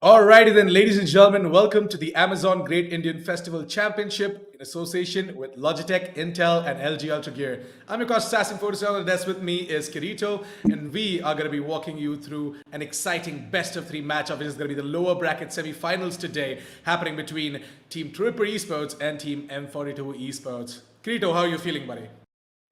Alrighty then, ladies and gentlemen, welcome to the Amazon Great Indian Festival Championship in association with Logitech, Intel, and LG Ultragear. I'm your coach, Sassin47. On the desk with me is Kirito, and we are going to be walking you through an exciting best of three matchup. It is going to be the lower bracket semifinals today, happening between Team Truerippers Esports and Team M42 Esports. Kirito, how are you feeling, buddy?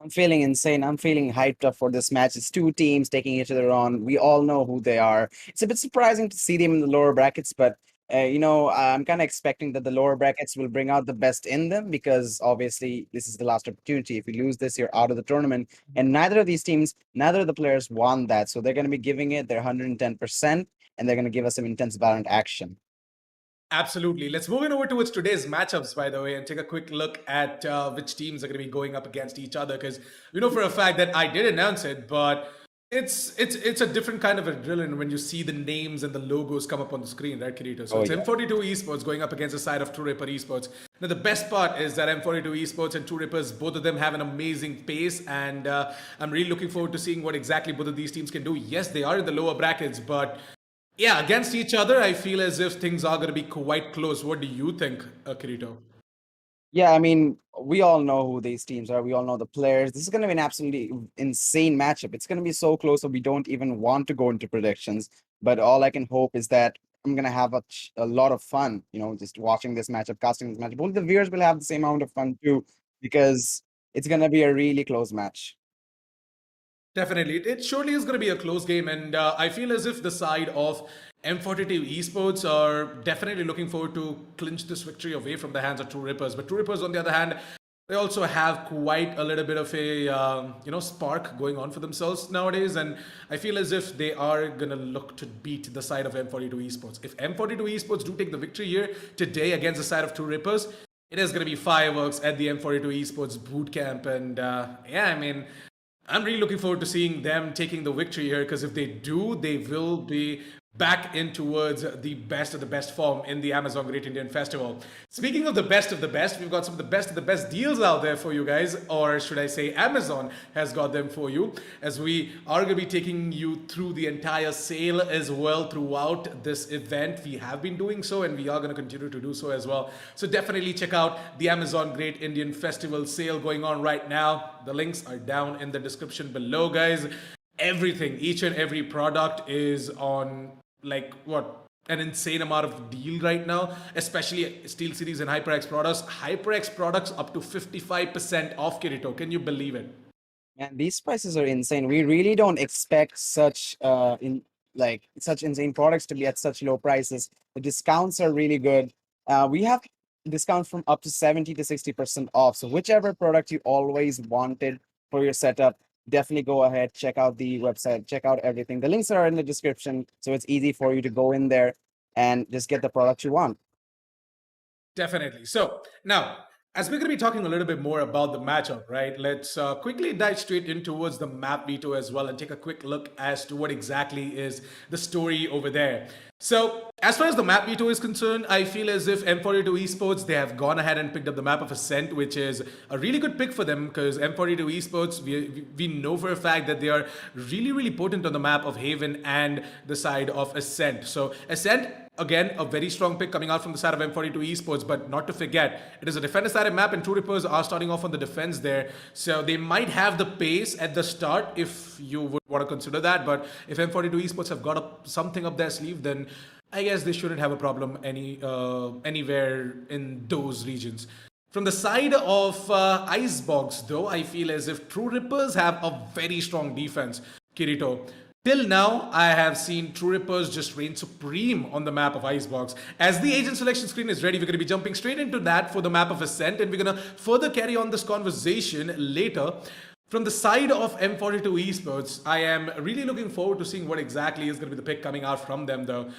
I'm feeling insane. I'm feeling hyped up for this match. It's two teams taking each other on. We all know who they are. It's a bit surprising to see them in the lower brackets, but I'm kind of expecting that the lower brackets will bring out the best in them because obviously this is the last opportunity. If you lose this, you're out of the tournament. And neither of these teams, neither of the players want that. So they're going to be giving it their 110%, and they're going to give us some intense Valorant action. Absolutely. Let's move in over towards today's matchups, by the way, and take a quick look at which teams are going to be going up against each other. Because we know for a fact that I did announce it, but it's a different kind of adrenaline when you see the names and the logos come up on the screen, right, Kirito? So Oh it's yeah. M42 Esports going up against the side of Truerippers Esports. Now the best part is that M42 Esports and Truerippers, both of them have an amazing pace, and I'm really looking forward to seeing what exactly both of these teams can do. Yes, they are in the lower brackets, but yeah, against each other, I feel as if things are going to be quite close. What do you think, Kirito? Yeah, I mean, we all know who these teams are. We all know the players. This is going to be an absolutely insane matchup. It's going to be so close that we don't even want to go into predictions. But all I can hope is that I'm going to have a lot of fun, just watching this matchup, casting this matchup. All the viewers will have the same amount of fun too, because it's going to be a really close match. Definitely. It surely is going to be a close game, and I feel as if the side of M42 Esports are definitely looking forward to clinch this victory away from the hands of Truerippers. But Truerippers, on the other hand, they also have quite a little bit of a spark going on for themselves nowadays, and I feel as if they are gonna look to beat the side of M42 Esports. If M42 Esports do take the victory here today against the side of Truerippers, it is gonna be fireworks at the M42 Esports boot camp, and yeah, I mean, I'm really looking forward to seeing them taking the victory here because if they do, they will be back in towards the best of the best form in the Amazon Great Indian Festival. Speaking of the best, we've got some of the best deals out there for you guys, or should I say Amazon has got them for you, as we are going to be taking you through the entire sale as well throughout this event. We have been doing so and we are going to continue to do so as well. So definitely check out the Amazon Great Indian Festival sale going on right now. The links are down in the description below, guys. Everything, each and every product is on like what, an insane amount of deal right now, especially Steel Series and HyperX products. HyperX products up to 55% off, Kirito. Can you believe it? And these prices are insane. We really don't expect such insane products to be at such low prices. The discounts are really good. We have discounts from up to 70 to 60% off. So whichever product you always wanted for your setup, definitely go ahead, check out the website, check out everything. The links are in the description, so it's easy for you to go in there and just get the product you want. Definitely. So now, as we're going to be talking a little bit more about the matchup, right? Let's quickly dive straight in towards the map veto as well and take a quick look as to what exactly is the story over there. So, as far as the map veto is concerned, I feel as if M42 Esports, they have gone ahead and picked up the map of Ascent, which is a really good pick for them because M42 Esports, we know for a fact that they are really, really potent on the map of Haven and the side of Ascent. So, Ascent, again, a very strong pick coming out from the side of M42 Esports, but not to forget, it is a defender-sided map and Truerippers are starting off on the defense there. So they might have the pace at the start if you would want to consider that, but if M42 Esports have got something up their sleeve, then I guess they shouldn't have a problem anywhere in those regions. From the side of Icebox, though, I feel as if Truerippers have a very strong defense, Kirito. Till now, I have seen Truerippers just reign supreme on the map of Icebox. As the agent selection screen is ready, we're going to be jumping straight into that for the map of Ascent, and we're going to further carry on this conversation later. From the side of M42 Esports, I am really looking forward to seeing what exactly is going to be the pick coming out from them, though.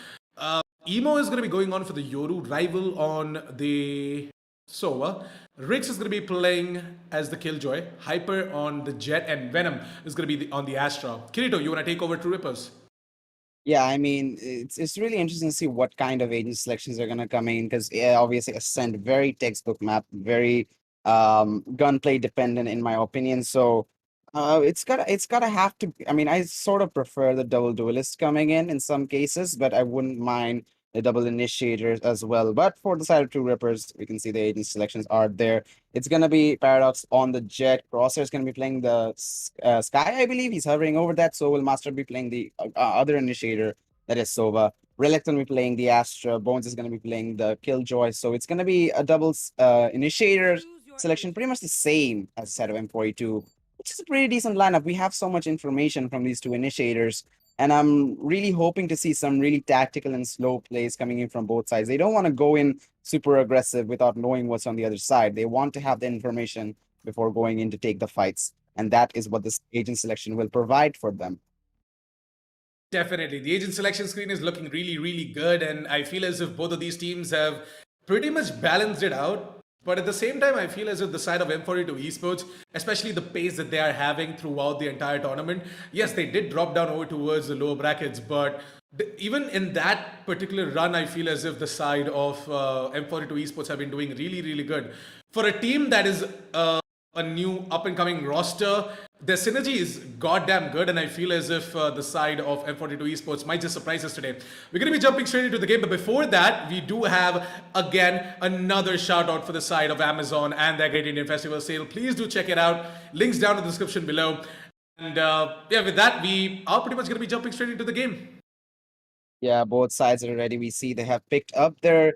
Emo is going to be going on for the Yoru rival on the Sova. Rix is going to be playing as the Killjoy. Hyper on the Jet, and Venom is going to be on the Astra. Kirito, you want to take over Truerippers? Yeah, I mean, it's really interesting to see what kind of agent selections are gonna come in because obviously Ascent, very textbook map, very gunplay dependent in my opinion. So it's gotta have to. I mean, I sort of prefer the double duelist coming in some cases, but I wouldn't mind double initiators as well. But for the side of Truerippers, we can see the agent selections are there. It's gonna be Paradox on the Jet. Crosshair's gonna be playing the Sky, I believe. He's hovering over that. So will Master be playing the other initiator, that is Sova. Relic's gonna be playing the Astra. Bones is gonna be playing the Killjoy. So it's gonna be a double initiator selection, pretty much the same as the set of M42, which is a pretty decent lineup. We have so much information from these two initiators. And I'm really hoping to see some really tactical and slow plays coming in from both sides. They don't want to go in super aggressive without knowing what's on the other side. They want to have the information before going in to take the fights. And that is what this agent selection will provide for them. Definitely. The agent selection screen is looking really, really good. And I feel as if both of these teams have pretty much balanced it out. But at the same time, I feel as if the side of M42 Esports, especially the pace that they are having throughout the entire tournament, yes, they did drop down over towards the lower brackets. But even in that particular run, I feel as if the side of M42 Esports have been doing really, really good. For a team that is a new up and coming roster, their synergy is goddamn good, and I feel as if the side of M42 Esports might just surprise us today. We're going to be jumping straight into the game, but before that, we do have, again, another shout out for the side of Amazon and their Great Indian Festival sale. Please do check it out. Links down in the description below. And yeah, with that, we are pretty much going to be jumping straight into the game. Yeah, both sides are ready. We see they have picked up their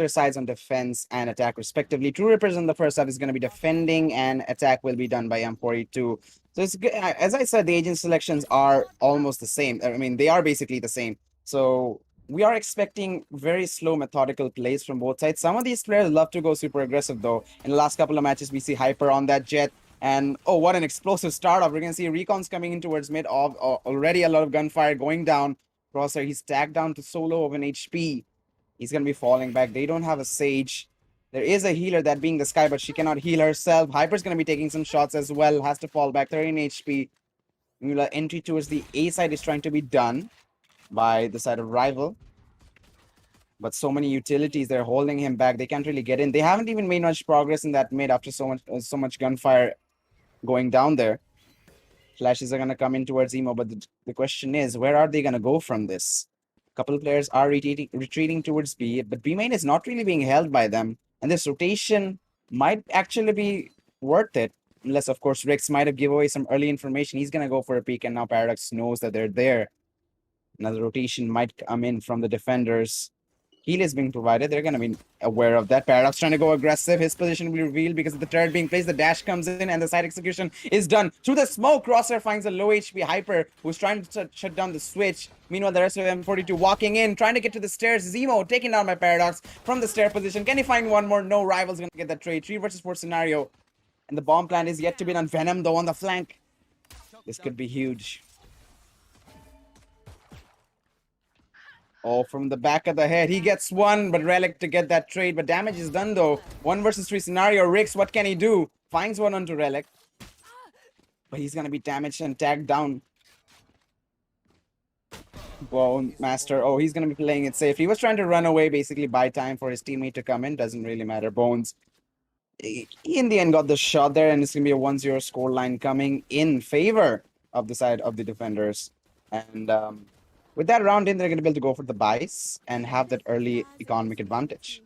sides on defense and attack respectively. Truerippers in the first half is going to be defending, and attack will be done by M42. So it's good. As I said, the agent selections are almost the same. I mean, they are basically the same. So we are expecting very slow, methodical plays from both sides. Some of these players love to go super aggressive, though. In the last couple of matches, we see Hyper on that Jet. And oh, what an explosive start off. We're going to see Recons coming in towards mid. Already a lot of gunfire going down. Crosshair, he's tagged down to solo of an HP. He's going to be falling back. They don't have a Sage. There is a healer, that being the Sky, but she cannot heal herself. Hyper's going to be taking some shots as well. Has to fall back. 13 HP. Mula entry towards the A side is trying to be done by the side of Rival. But so many utilities, they're holding him back. They can't really get in. They haven't even made much progress in that mid after so much gunfire going down there. Flashes are going to come in towards Emo, but the question is, where are they going to go from this? A couple of players are retreating towards B, but B main is not really being held by them. And this rotation might actually be worth it. Unless, of course, Rix might have given away some early information. He's going to go for a peek, and now Paradox knows that they're there. Another rotation might come in from the defenders. Heal is being provided. They're going to be aware of that. Paradox trying to go aggressive. His position will be revealed because of the turret being placed. The dash comes in and the side execution is done. Through the smoke, Crosshair finds a low HP Hyper who's trying to shut down the switch. Meanwhile, the rest of M42 walking in, trying to get to the stairs. Zemo taken down by Paradox from the stair position. Can he find one more? No, Rival's going to get that trade. 3 versus 4 scenario. And the bomb plant is yet to be done. Venom, though, on the flank. This could be huge. Oh, from the back of the head. He gets one, but Relic to get that trade. But damage is done, though. 1 versus 3 scenario. Rix, what can he do? Finds one onto Relic. But he's going to be damaged and tagged down. Bone Master. Oh, he's going to be playing it safe. He was trying to run away, basically buy time for his teammate to come in. Doesn't really matter. Bones, he in the end got the shot there, and it's going to be a 1-0 scoreline coming in favor of the side of the defenders. And with that round in, they're going to be able to go for the buys and have that early economic advantage.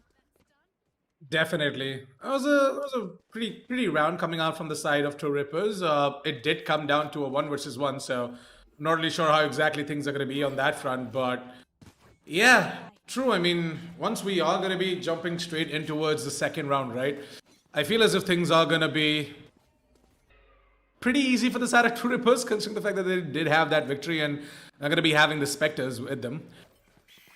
Definitely. It was a pretty round coming out from the side of Truerippers. It did come down to a 1 versus 1, so I'm not really sure how exactly things are going to be on that front. But yeah, true. I mean, once we are going to be jumping straight in towards the second round, right? I feel as if things are going to be pretty easy for the side of Truerippers, considering the fact that they did have that victory and are going to be having the Spectres with them.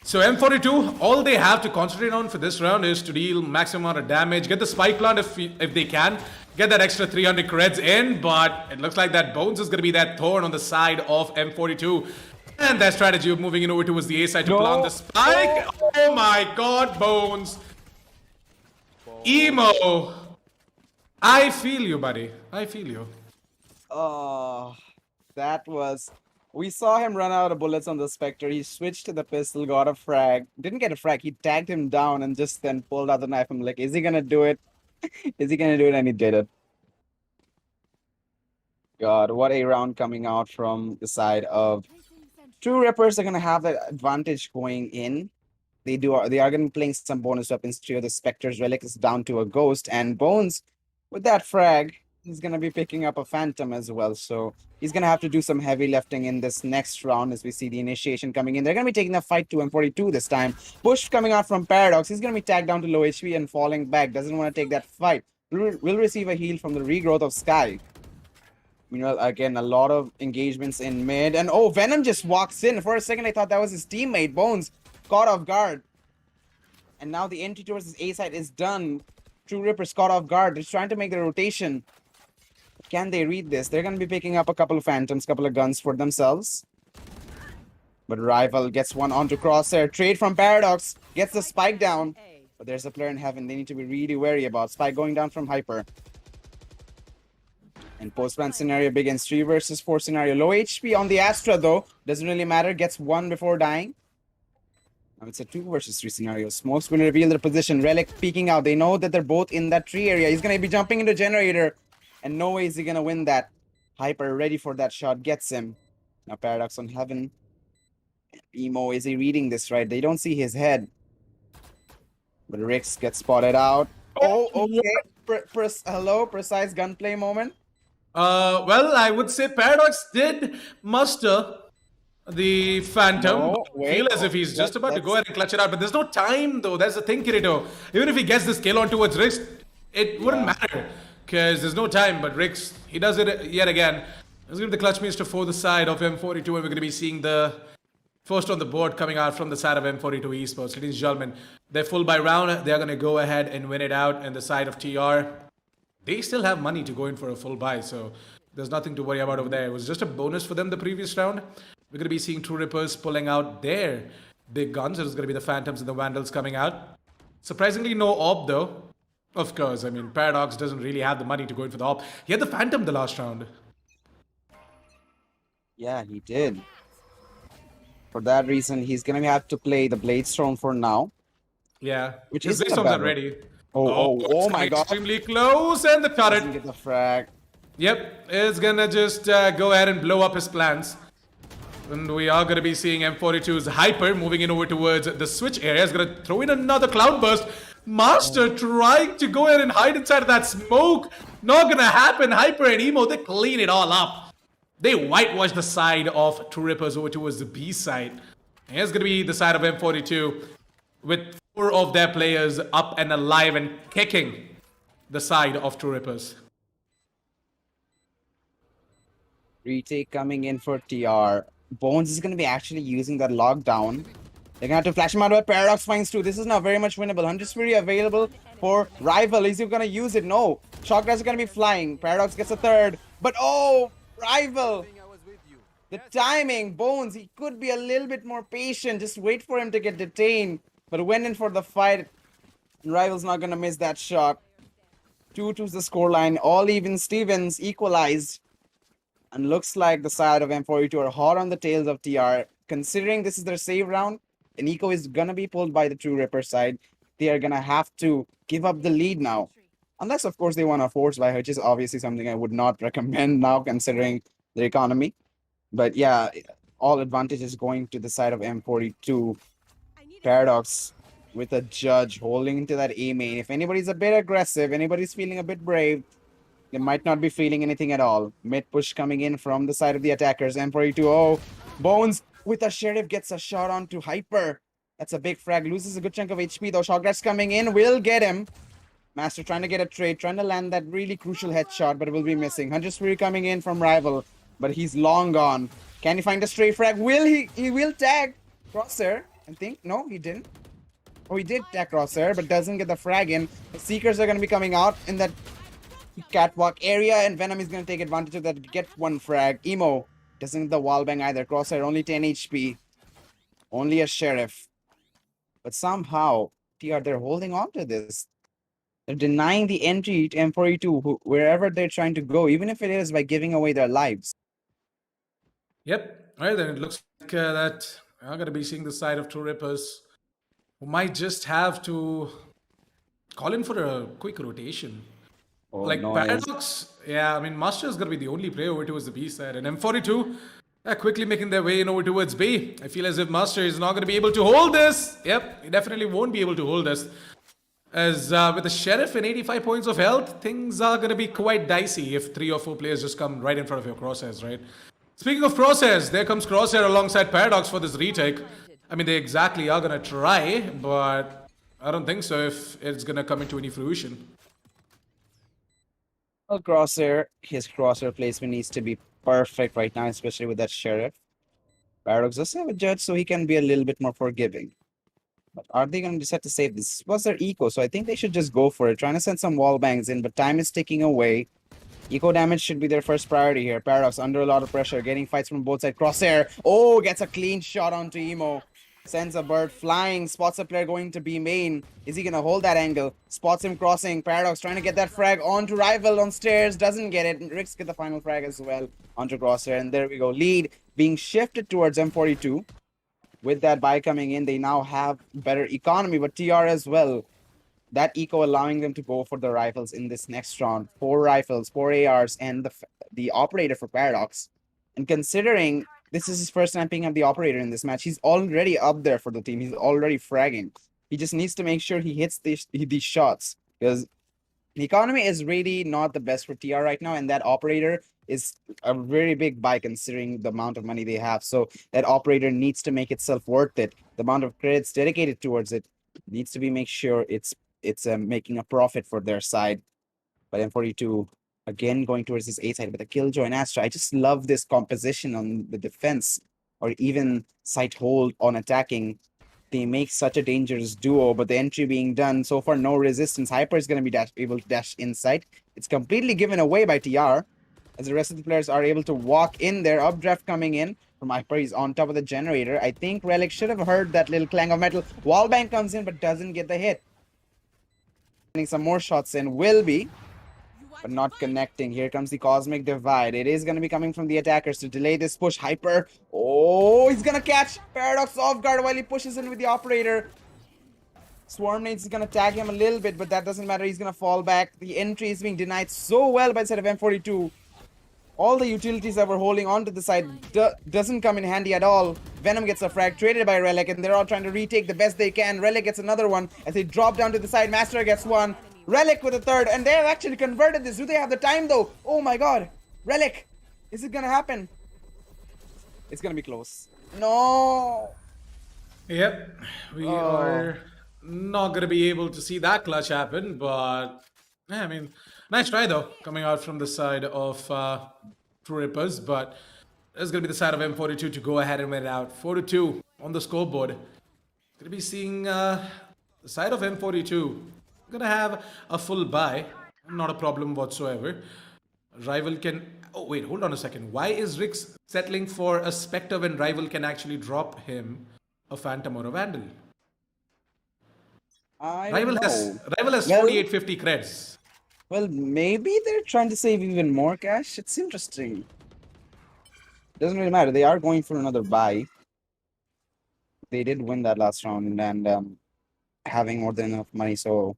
So M42, all they have to concentrate on for this round is to deal maximum amount of damage, get the spike plant if they can, get that extra 300 creds in, but it looks like that Bones is going to be that thorn on the side of M42. And that strategy of moving in over towards the A side to plant the spike. Oh my god, Bones. Emo. I feel you, buddy. I feel you. Oh, that was... We saw him run out of bullets on the Spectre. He switched to the pistol, got a frag. Didn't get a frag. He tagged him down and just then pulled out the knife. I'm like, is he going to do it? Is he going to do it? And he did it. God, what a round coming out from the side of... Truerippers are going to have that advantage going in. They are going to be playing some bonus weapons too. The Spectre's Relic is down to a Ghost, and Bones, with that frag, he's going to be picking up a Phantom as well. So he's going to have to do some heavy lifting in this next round as we see the initiation coming in. They're going to be taking the fight to M42 this time. Push coming out from Paradox. He's going to be tagged down to low HP and falling back. Doesn't want to take that fight. Will receive a heal from the regrowth of Sky. Meanwhile, again, a lot of engagements in mid. And oh, Venom just walks in. For a second, I thought that was his teammate. Bones caught off guard. And now the entry towards his A side is done. Truerippers caught off guard. They're trying to make the rotation. Can they read this? They're going to be picking up a couple of Phantoms, couple of guns for themselves. But Rival gets one onto Crosshair. Trade from Paradox. Gets the spike down. But there's a player in heaven they need to be really wary about. Spike going down from Hyper. And post-plant scenario begins. 3 versus 4 scenario. Low HP on the Astra though. Doesn't really matter. Gets one before dying. Now it's a 2 versus 3 scenario. Smokes will reveal their position. Relic peeking out. They know that they're both in that tree area. He's going to be jumping into Generator. And no way is he going to win that. Hyper ready for that shot. Gets him. Now Paradox on heaven. Emo, is he reading this right? They don't see his head. But Rix gets spotted out. Oh, okay. Hello, precise gunplay moment. Well, I would say Paradox did muster the Phantom. No, Feel as if he's just about to go ahead and clutch it out, but there's no time though. That's the thing, Kirito. Even if he gets this kill on towards Rix, it wouldn't matter because there's no time. But Rix, he does it yet again. Let's give the clutch meter for the side of M42, and we're going to be seeing the first on the board coming out from the side of M42 Esports. Ladies and gentlemen, they're full by round. They're going to go ahead and win it out. And the side of TR, they still have money to go in for a full buy, so there's nothing to worry about over there. It was just a bonus for them the previous round. We're going to be seeing Truerippers pulling out their big guns. It's going to be the Phantoms and the Vandals coming out. Surprisingly, no AWP though. Of course, I mean, Paradox doesn't really have the money to go in for the AWP. He had the Phantom the last round. Yeah, he did. For that reason, he's going to have to play the Blade Storm for now. Yeah, which his is Blade Storms are ready. Oh my god. Extremely close, and the turret. Doesn't get the frag. Yep, it's gonna just go ahead and blow up his plans. And we are gonna be seeing M42's Hyper moving in over towards the switch area. He's gonna throw in another cloudburst. Master trying to go ahead and hide inside of that smoke. Not gonna happen. Hyper and Emo, they clean it all up. They whitewash the side of Truerippers over towards the B side. And it's gonna be the side of M42 with 4 of their players up and alive and kicking the side of Truerippers. Retake coming in for TR. Bones is going to be actually using that lockdown. They're going to have to flash him out with Paradox finds too. This is now very much winnable. 100 Fury available for Rival. Is he going to use it? No. Shock guys are going to be flying. Paradox gets a third. But oh, Rival. The timing. Bones, he could be a little bit more patient. Just wait for him to get detained. But went in for the fight. Rival's not going to miss that shot. 2-2's the scoreline. All even Stevens equalized. And looks like the side of M42 are hot on the tails of TR. Considering this is their save round, and Eco is going to be pulled by the Trueripper side, they are going to have to give up the lead now. Unless, of course, they want to force buy, which is obviously something I would not recommend now, considering the economy. But yeah, all advantage is going to the side of M42. Paradox with a Judge holding into that A main. If anybody's a bit aggressive, anybody's feeling a bit brave, they might not be feeling anything at all. Mid push coming in from the side of the attackers. M42, oh, Bones with a Sheriff gets a shot onto Hyper. That's a big frag. Loses a good chunk of HP though. Shotgrass coming in. Will get him. Master trying to get a trade. Trying to land that really crucial headshot, but it will be missing. 100 Spirit coming in from Rival, but he's long gone. Can he find a stray frag? Will he? He will tag Crosshair, I think. No, he didn't. Oh, he did tag Crosshair, but doesn't get the frag in. The Seekers are going to be coming out in that catwalk area, and Venom is going to take advantage of that to get one frag. Emo doesn't get the wall bang either. Crosshair only 10 HP. Only a Sheriff. But somehow, TR, they're holding on to this. They're denying the entry to M42 wherever they're trying to go, even if it is by giving away their lives. Yep. All right, then it looks like that I'm going to be seeing the side of Truerippers, who might just have to call in for a quick rotation. Oh, like no, Paradox, yeah, I mean, Master is going to be the only player over towards the B side, and M42, Quickly making their way in over towards B. I feel as if Master is not going to be able to hold this. Yep, he definitely won't be able to hold this. As with the Sheriff and 85 points of health, things are going to be quite dicey if 3 or 4 players just come right in front of your crosshairs, right? Speaking of crosshairs, there comes Crosshair alongside Paradox for this retake. I mean, they exactly are going to try, but I don't think so if it's going to come into any fruition. Well, Crosshair, his crosshair placement needs to be perfect right now, especially with that Sheriff. Paradox does have a judge, so he can be a little bit more forgiving. But are they going to decide to save this? This was their eco, so I think they should just go for it. Trying to send some wall bangs in, but time is ticking away. Eco damage should be their first priority here. Paradox under a lot of pressure, getting fights from both sides. Crosshair, oh, gets a clean shot onto Emo. Sends a bird flying, spots a player going to be main. Is he going to hold that angle? Spots him crossing. Paradox trying to get that frag onto Rival on stairs. Doesn't get it. Ricks get the final frag as well onto Crosshair. And there we go. Lead being shifted towards M42. With that buy coming in, they now have better economy, but TR as well. That eco allowing them to go for the rifles in this next round. 4 rifles, 4 ARs, and the operator for Paradox. And considering this is his first time picking up the operator in this match, he's already up there for the team. He's already fragging. He just needs to make sure he hits these shots, because the economy is really not the best for TR right now, and that operator is a very big buy considering the amount of money they have. So that operator needs to make itself worth it. The amount of credits dedicated towards it needs to be make sure it's making a profit for their side. But M42 again going towards this A side with a Killjoy and Astra. I just love this composition on the defense, or even site hold on attacking. They make such a dangerous duo, but the entry being done so far, no resistance. Hyper is going to be able to dash inside. It's completely given away by TR, as the rest of the players are able to walk in there. Updraft coming in from Hyper. He's on top of the generator. I think Relic should have heard that little clang of metal. Wallbang comes in but doesn't get the hit. Getting some more shots in, will be, but not connecting. Here comes the Cosmic Divide. It is going to be coming from the attackers to delay this push. Hyper, oh, he's going to catch Paradox off guard while he pushes in with the operator. Swarm Nades is going to tag him a little bit, but that doesn't matter. He's going to fall back. The entry is being denied so well by the side of M42. All the utilities that were holding onto the side doesn't come in handy at all. Venom gets a frag traded by Relic, and they're all trying to retake the best they can. Relic gets another one as they drop down to the side. Master gets one. Relic with a third, and they have actually converted this. Do they have the time though? Oh my god. Relic, is it gonna happen? It's gonna be close. No. Yep, we are not going to be able to see that clutch happen, but yeah, I mean, nice try though, coming out from the side of Truerippers, but it's going to be the side of M42 to go ahead and win it out. 4-2 on the scoreboard. Going to be seeing the side of M42 gonna have a full buy, not a problem whatsoever. Rival can, oh wait, hold on a second. Why is Rix settling for a Spectre when Rival can actually drop him a Phantom or a Vandal? Rival has 4850 creds. Well, maybe they're trying to save even more cash. It's interesting. Doesn't really matter. They are going for another buy. They did win that last round, and having more than enough money, so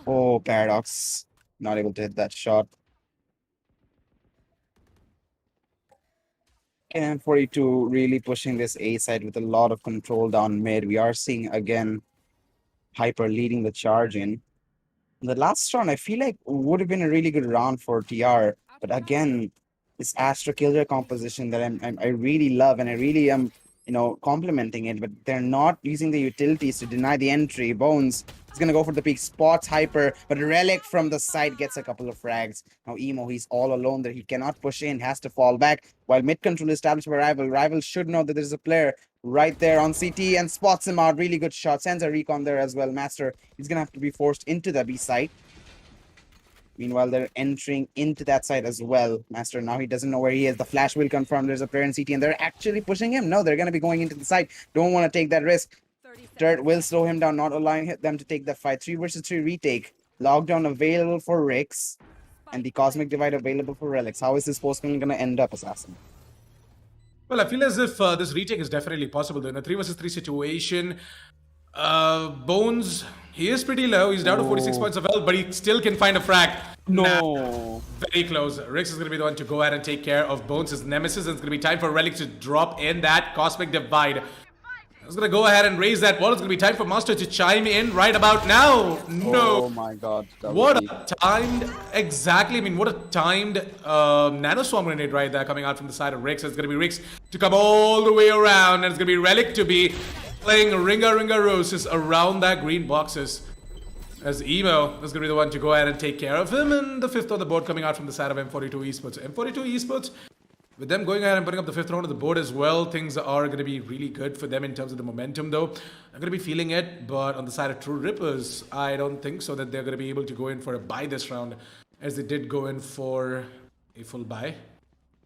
oh, Paradox not able to hit that shot. And M42 really pushing this A side with a lot of control down mid. We are seeing again Hyper leading the charge in. The last round I feel like would have been a really good round for TR, but again, this Astra Killjoy composition that I really love, and I really am complimenting it, but they're not using the utilities to deny the entry. Bones is gonna go for the peak, spots Hyper, but Relic from the side gets a couple of frags. Now Emo, he's all alone there. He cannot push in, has to fall back, while mid control is established by Rival. Rival should know that there's a player right there on CT and spots him out. Really good shot, sends a recon there as well. Master, he's gonna have to be forced into the B side. Meanwhile, they're entering into that side as well. Master, now he doesn't know where he is. The flash will confirm there's a player in CT, and they're actually pushing him. No, they're going to be going into the side. Don't want to take that risk. Dirt will slow him down, not allowing them to take that fight. 3 versus 3 retake. Lockdown available for Rix, and the Cosmic Divide available for Relics. How is this postman going to end up, Assassin? Well, I feel as if this retake is definitely possible. In a 3 versus 3 situation, Bones, he is pretty low. He's down to 46 points of health, but he still can find a frag. No. Very close. Rix is going to be the one to go ahead and take care of Bones' his nemesis. And it's going to be time for Relic to drop in that Cosmic Divide. It's going to go ahead and raise that wall. It's going to be time for Master to chime in right about now. No. Oh my god. What a timed, exactly, I mean, what a timed nanoswarm grenade right there coming out from the side of Rix. It's going to be Rix to come all the way around, and it's going to be Relic to be playing Ringa Roses around that green boxes. As Emo is going to be the one to go ahead and take care of him, and the fifth on the board coming out from the side of M42 Esports. M42 Esports, with them going ahead and putting up the fifth round of the board as well, things are going to be really good for them in terms of the momentum though. I'm going to be feeling it, but on the side of Truerippers, I don't think so that they're going to be able to go in for a buy this round, as they did go in for a full buy.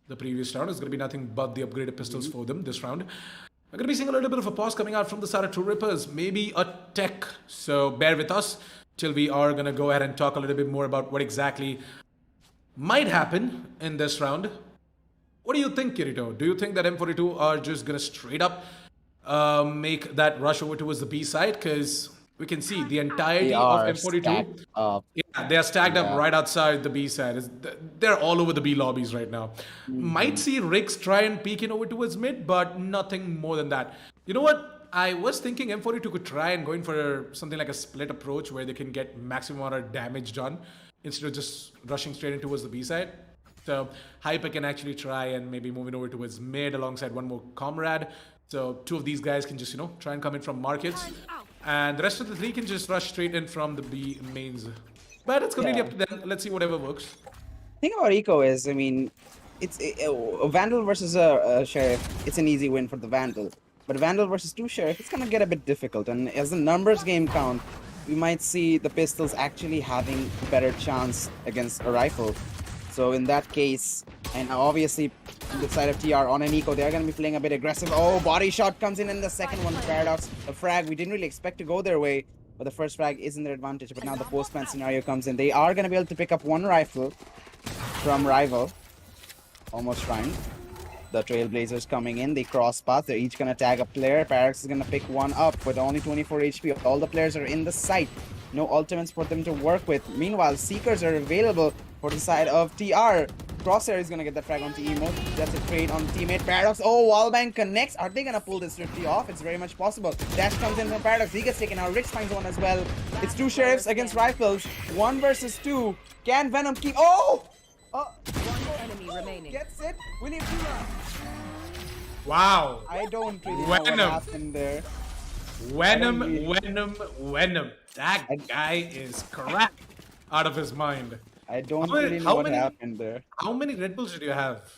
The previous round is going to be nothing but the upgraded pistols for them this round. I'm going to be seeing a little bit of a pause coming out from the side of Truerippers, maybe a tech, so bear with us till we are going to go ahead and talk a little bit more about what exactly might happen in this round. What do you think, Kirito? Do you think that M42 are just going to straight up make that rush over towards the B side? Because we can see the entirety of M42. Yeah, they are stacked up right outside the B side. They're all over the B lobbies right now. Might see Rix try and peek in over towards mid, but nothing more than that. You know what? I was thinking M42 could try and go in for something like a split approach where they can get maximum amount of damage done instead of just rushing straight in towards the B side. So Hyper can actually try and maybe move it over towards mid alongside one more comrade. So two of these guys can just, try and come in from markets. And the rest of the three can just rush straight in from the B mains. But it's completely up to them. Let's see whatever works. The thing about Eco is, I mean, it's a Vandal versus a Sheriff. It's an easy win for the Vandal. But Vandal versus two Sheriff, it's going to get a bit difficult. And as the numbers game count, we might see the pistols actually having a better chance against a rifle. So in that case, and obviously on the side of TR on an Eco, they're going to be playing a bit aggressive. Oh, body shot comes in, and the second one, Paradox. A frag, we didn't really expect to go their way, but the first frag is in their advantage. But now the postman scenario comes in. They are going to be able to pick up one rifle from Rival. Almost fine. The Trailblazers coming in, they cross path, they're each gonna tag a player. Paradox is gonna pick one up with only 24 HP. All the players are in the site. No ultimates for them to work with. Meanwhile, Seekers are available for the side of TR. Crosshair is gonna get that frag onto Emo. That's a trade on teammate. Paradox, oh, wallbang connects. Are they gonna pull this swiftly off? It's very much possible. Dash comes in from Paradox, he gets taken out. Rix finds one as well. It's two Sheriffs against Rifles. 1 versus 2. Can Venom keep... Oh! One enemy remaining. Gets it. Will he do that? Wow. I don't really know what happened there. Venom. That guy is cracked out of his mind. I don't really know what happened there. How many Red Bulls did you have?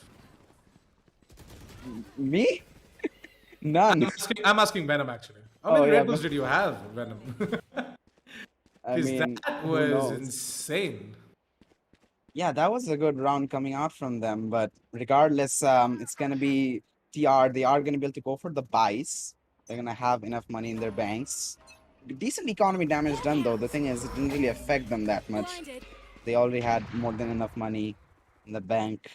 Me? None. I'm asking Venom actually. How many Red Bulls did you have, Venom? I mean, that was insane. Yeah, that was a good round coming out from them, but regardless, it's gonna be TR. They are gonna be able to go for the buys. They're gonna have enough money in their banks. Decent economy damage done though. The thing is, it didn't really affect them that much. They already had more than enough money in the bank.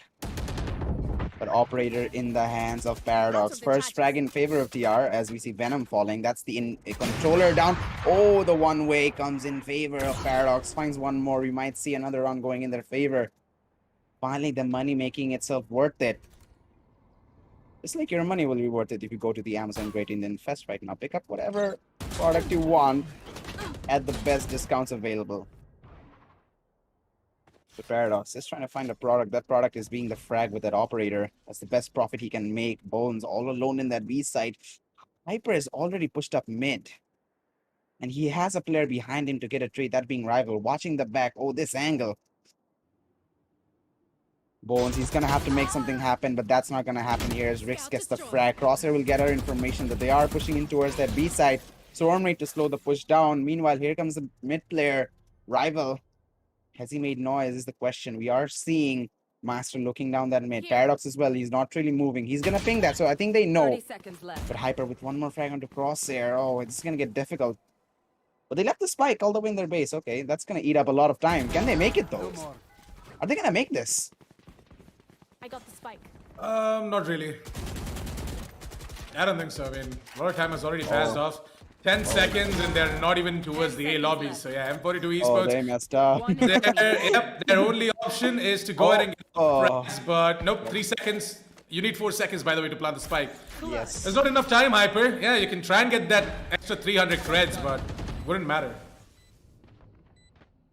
But Operator in the hands of Paradox. First frag in favor of TR as we see Venom falling. That's the controller down. Oh, the one way comes in favor of Paradox. Finds one more. We might see another round going in their favor. Finally, the money making itself worth it. It's like your money will be worth it if you go to the Amazon Great Indian Fest right now. Pick up whatever product you want at the best discounts available. The Paradox is trying to find a product. That product is being the frag with that Operator. That's the best profit he can make. Bones all alone in that B side. Hyper is already pushed up mid. And he has a player behind him to get a trade, that being Rival. Watching the back. Oh, this angle. Bones, he's going to have to make something happen, but that's not going to happen here as Rix gets the frag. Crosshair will get our information that they are pushing in towards that B side. Stormrate to slow the push down. Meanwhile, here comes the mid player, Rival. Has he made noise is the question. We are seeing Master looking down that mid. Paradox as well. He's not really moving. He's going to ping that, so I think they know. 30 seconds left. But Hyper with one more frag onto Crosshair. Oh, it's going to get difficult. But they left the spike all the way in their base. Okay, that's going to eat up a lot of time. Can they make it, though? Are they going to make this? I got the spike. Not really. I don't think so. I mean, a lot of time has already passed off. 10 seconds and they're not even towards the A lobby. So yeah, M42 Oh, Esports. they messed up. One Their, enemy. their only option is to go ahead and get the Oh. prize, but nope, 3 seconds. You need 4 seconds, by the way, to plant the spike. Yes. There's not enough time, Hyper. Yeah, you can try and get that extra 300 creds, but wouldn't matter.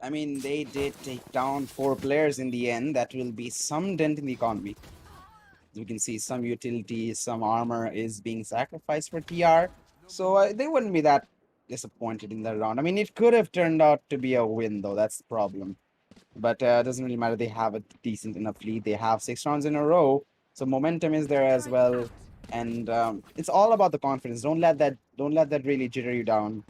I mean, they did take down 4 players in the end. That will be some dent in the economy. As we can see, some utilities, some armor is being sacrificed for TR. So they wouldn't be that disappointed in that round. I mean, it could have turned out to be a win, though. That's the problem. But it doesn't really matter. They have a decent enough lead. They have 6 rounds in a row. So momentum is there as well. And it's all about the confidence. Don't let that really jitter you down.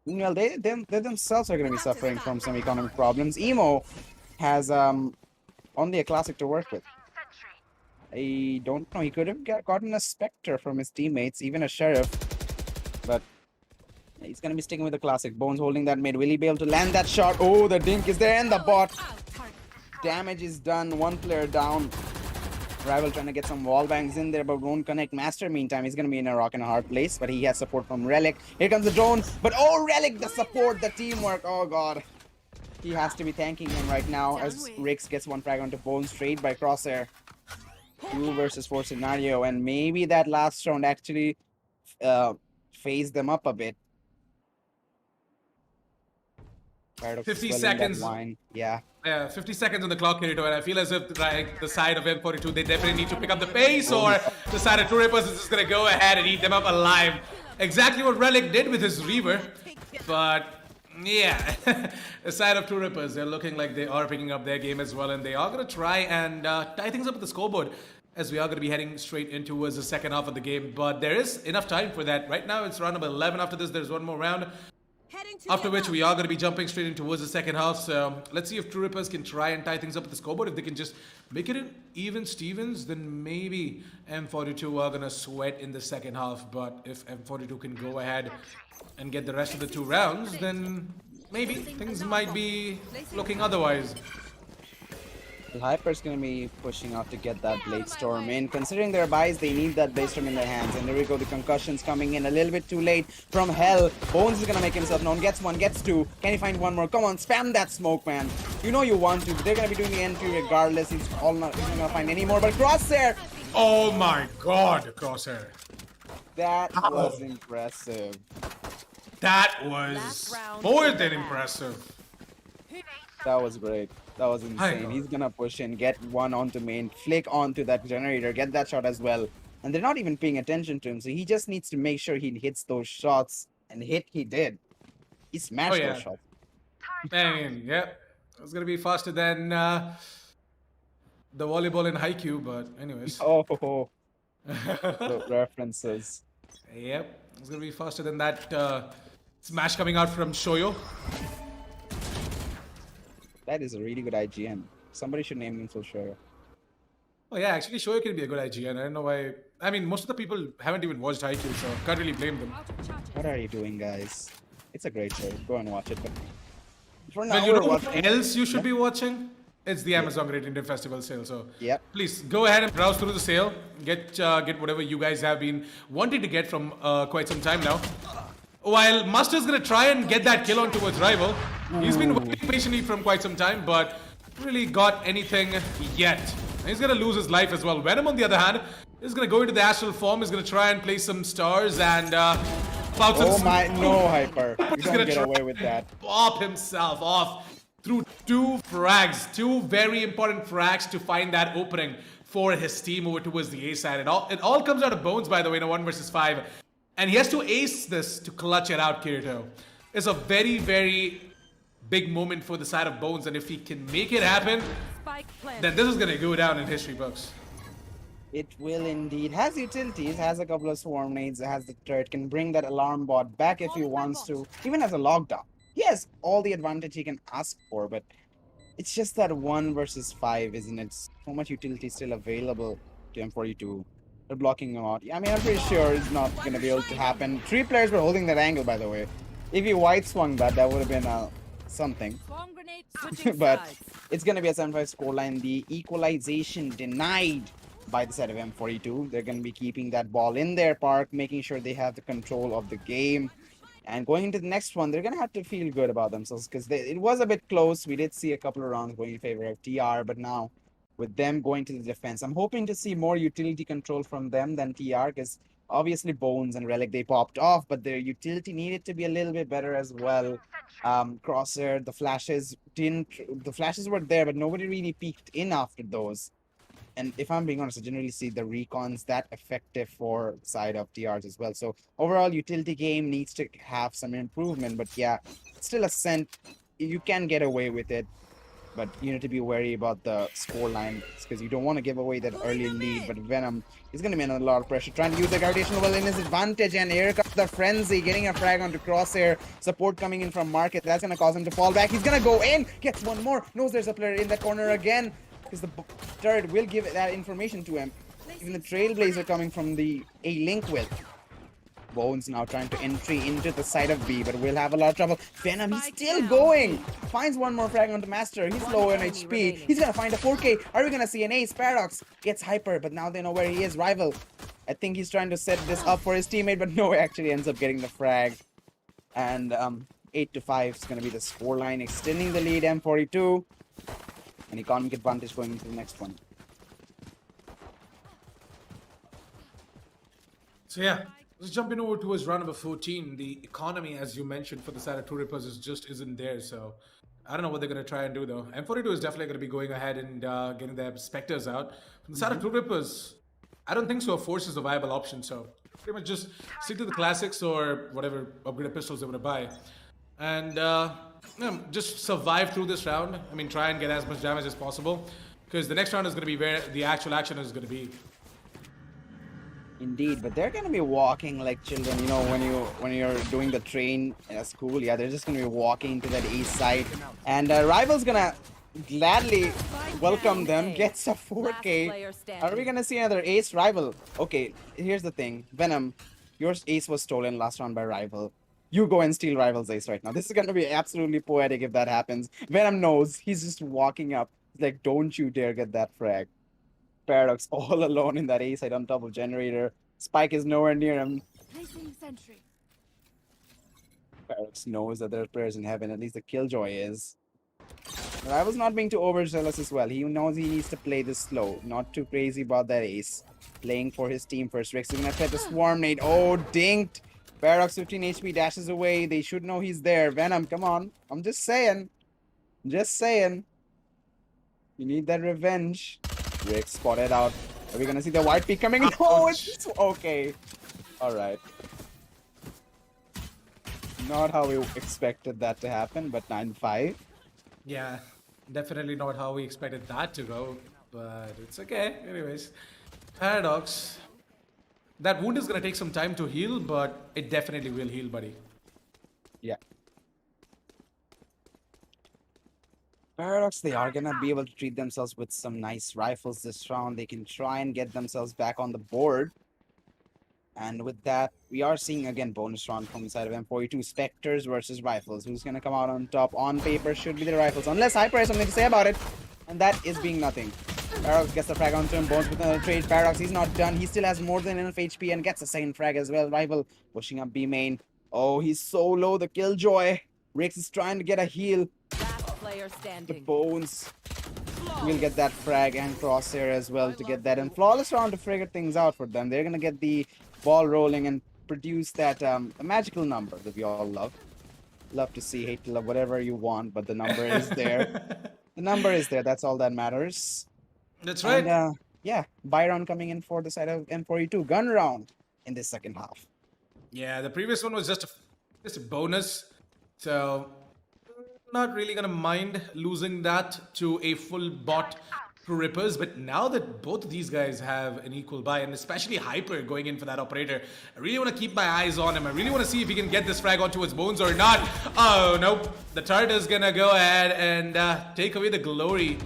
Well, they themselves are going to be suffering from some economic problems. Emo has only a classic to work with. I don't know. He could have gotten a Spectre from his teammates, even a Sheriff. But he's going to be sticking with the classic. Bones holding that mid. Will he be able to land that shot? Oh, the dink is there and the bot. Damage is done. 1 player down. Rival trying to get some wall bangs in there, but won't connect. Master, meantime, he's going to be in a rock and a hard place, but he has support from Relic. Here comes the drone, but oh, Relic, the support, the teamwork. Oh, God. He has to be thanking him right now as Rix gets 1 frag onto Bones straight by Crosshair. 2 versus 4 scenario, and maybe that last round actually phased them up a bit. 50 seconds. Yeah. 50 seconds on the clock, Kirito, and I feel as if like, the side of M42, they definitely need to pick up the pace, or the side of Truerippers is just going to go ahead and eat them up alive. Exactly what Relic did with his Reaver, but yeah, the side of Truerippers, they're looking like they are picking up their game as well, and they are going to try and tie things up with the scoreboard, as we are going to be heading straight in towards the second half of the game, but there is enough time for that. Right now, it's round number 11. After this, there's 1 more round. After which we are going to be jumping straight in towards the second half. So let's see if Truerippers can try and tie things up with the scoreboard. If they can just make it an even Stevens, then maybe M42 are going to sweat in the second half. But if M42 can go ahead and get the rest of the 2 rounds, then maybe things might be looking otherwise. The Hyper's going to be pushing out to get that Blade Storm in. Considering their buys, they need that Blade Storm in their hands. And there we go, the concussions coming in a little bit too late from Hell. Bones is going to make himself known. Gets 1, gets 2. Can he find 1 more? Come on, spam that smoke, man. You know you want to. They're going to be doing the entry regardless. He's not going to find any more. But Crosshair! Oh my god, Crosshair. That was impressive. That was more than impressive. That was great. That was insane. He's gonna push in, get 1 onto main, flick onto that generator, get that shot as well. And they're not even paying attention to him, so he just needs to make sure he hits those shots. And he did. He smashed those shots. I mean, yeah. It's gonna be faster than the volleyball in Haikyuu, but anyways. Oh, the references. Yep. It's gonna be faster than that smash coming out from Shoyo. That is a really good IGN. Somebody should name him for sure. Oh yeah, actually Shoyo can be a good IGN. I don't know why. I mean, most of the people haven't even watched Haikyuu, so can't really blame them. What are you doing, guys? It's a great show. Go and watch it. But for now, Well, you know what else you should be watching? It's the Amazon Great Indian Festival sale. So please go ahead and browse through the sale. Get whatever you guys have been wanting to get from quite some time now. While Master's gonna try and get that kill on towards Rival. He's been waiting patiently from quite some time, but really got anything yet. And he's gonna lose his life as well. Venom, on the other hand, is gonna go into the astral form. He's gonna try and play some stars and oh my, no, Hyper. You don't get away with that. Pop himself off through 2 frags, 2 very important frags to find that opening for his team over towards the A side. It all comes out of Bones, by the way, in a 1 versus 5. And he has to ace this to clutch it out, Kirito. It's a very, very big moment for the side of Bones, and if he can make it happen, then this is going to go down in history books. It will indeed. Has utilities, has a couple of swarm nades, has the turret, can bring that alarm bot back if he wants to, even as a lockdown. He has all the advantage he can ask for, but it's just that 1 versus 5, isn't it? So much utility still available to M42. They're blocking him out. I mean, I'm pretty sure it's not going to be able to happen. 3 players were holding that angle, by the way. If he white swung that would have been something. But it's going to be a 7-5 scoreline. The equalization denied by the side of M42. They're going to be keeping that ball in their park, making sure they have the control of the game. And going into the next one, they're going to have to feel good about themselves because it was a bit close. We did see a couple of rounds going in favor of TR, but now with them going to the defense, I'm hoping to see more utility control from them than TR because obviously Bones and Relic, they popped off, but their utility needed to be a little bit better as well. Crosshair, the flashes were there, but nobody really peeked in after those. And if I'm being honest, I generally see the recons that effective for side of TRs as well. So overall, utility game needs to have some improvement. But yeah, it's still a cent. You can get away with it, but you need to be wary about the score line because you don't want to give away that early lead. But Venom is going to be under a lot of pressure, trying to use the gravitational well in his advantage. And here comes the frenzy, getting a frag onto Crosshair. Support coming in from Market. That's going to cause him to fall back. He's going to go in, gets one more, knows there's a player in that corner again. Because the turret will give that information to him. Even the Trailblazer coming from the A-Link will. Bones now trying to entry into the side of B, but will have a lot of trouble. Venom, he's still going. Finds one more frag on the Master. He's low on HP. He's going to find a 4K. Are we going to see an ace? Paradox gets Hyper, but now they know where he is. Rival, I think he's trying to set this up for his teammate, but no, actually ends up getting the frag. And 8-5 is going to be the scoreline, extending the lead. M42. An economic advantage going into the next one. So yeah, let's jump in over towards round number 14. The economy, as you mentioned, for the side of Truerippers just isn't there. So I don't know what they're going to try and do though. M42 is definitely going to be going ahead and getting their Spectres out. From the side of Truerippers, I don't think so. A Force is a viable option. So pretty much just stick to the classics or whatever upgraded pistols they want to buy. And just survive through this round. I mean, try and get as much damage as possible. Because the next round is going to be where the actual action is going to be. Indeed, but they're going to be walking like children. You know, when you're doing the train at school, yeah, they're just going to be walking to that east side. And Rival's going to gladly welcome them. Gets a 4K. Are we going to see another ace? Rival. Okay, here's the thing. Venom, your ace was stolen last round by Rival. You go and steal Rival's ace right now. This is going to be absolutely poetic if that happens. Venom knows. He's just walking up. He's like, don't you dare get that frag. Paradox all alone in that ace side on top of Generator. Spike is nowhere near him. Paradox knows that there are players in heaven. At least the Killjoy is. Rival's not being too overzealous as well. He knows he needs to play this slow. Not too crazy about that ace. Playing for his team first. Rex is going to play the Swarm Nade. Oh, dinked. Paradox 15 HP dashes away. They should know he's there. Venom, come on. I'm just saying. Just saying. You need that revenge. Rick spotted out. Are we gonna see the white peak coming? No, it's okay. Alright. Not how we expected that to happen, but 9-5. Yeah, definitely not how we expected that to go. But it's okay. Anyways. Paradox. That wound is going to take some time to heal, but it definitely will heal, buddy. Yeah. Paradox, they are going to be able to treat themselves with some nice rifles this round. They can try and get themselves back on the board. And with that, we are seeing again bonus round from the side of M42. Spectres versus rifles. Who's going to come out on top? On paper should be the rifles. Unless Hyper has something to say about it. And that is being nothing. Paradox gets the frag onto him, Bones with another trade. Paradox, he's not done. He still has more than enough HP and gets a second frag as well. Rival pushing up B main. Oh, he's so low, the Killjoy. Rix is trying to get a heal. Last player standing. The Bones will get that frag and Crosshair as well to get that. And flawless round to figure things out for them. They're going to get the ball rolling and produce that magical number that we all love. Love to see, hate to love, whatever you want, but the number is there. The number is there. That's all that matters. That's right. And, yeah, Byron coming in for the side of M42. Gun round in this second half. Yeah, the previous one was just a bonus. So, not really going to mind losing that to a full bot Truerippers. But now that both of these guys have an equal buy, and especially Hyper going in for that operator, I really want to keep my eyes on him. I really want to see if he can get this frag onto his Bones or not. Oh, nope. The turret is going to go ahead and take away the glory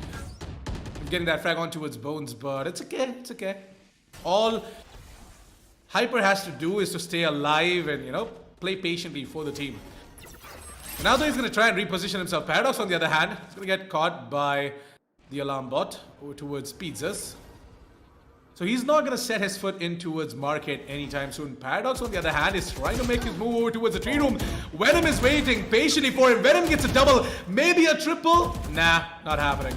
getting that frag onto its Bones, but it's okay, it's okay. All Hyper has to do is to stay alive and, you know, play patiently for the team. Now though he's going to try and reposition himself. Paradox, on the other hand, is going to get caught by the alarm bot over towards Pizzas. So he's not going to set his foot in towards market anytime soon. Paradox, on the other hand, is trying to make his move over towards the tree room. Venom is waiting patiently for him. Venom gets a double, maybe a triple. Nah, not happening.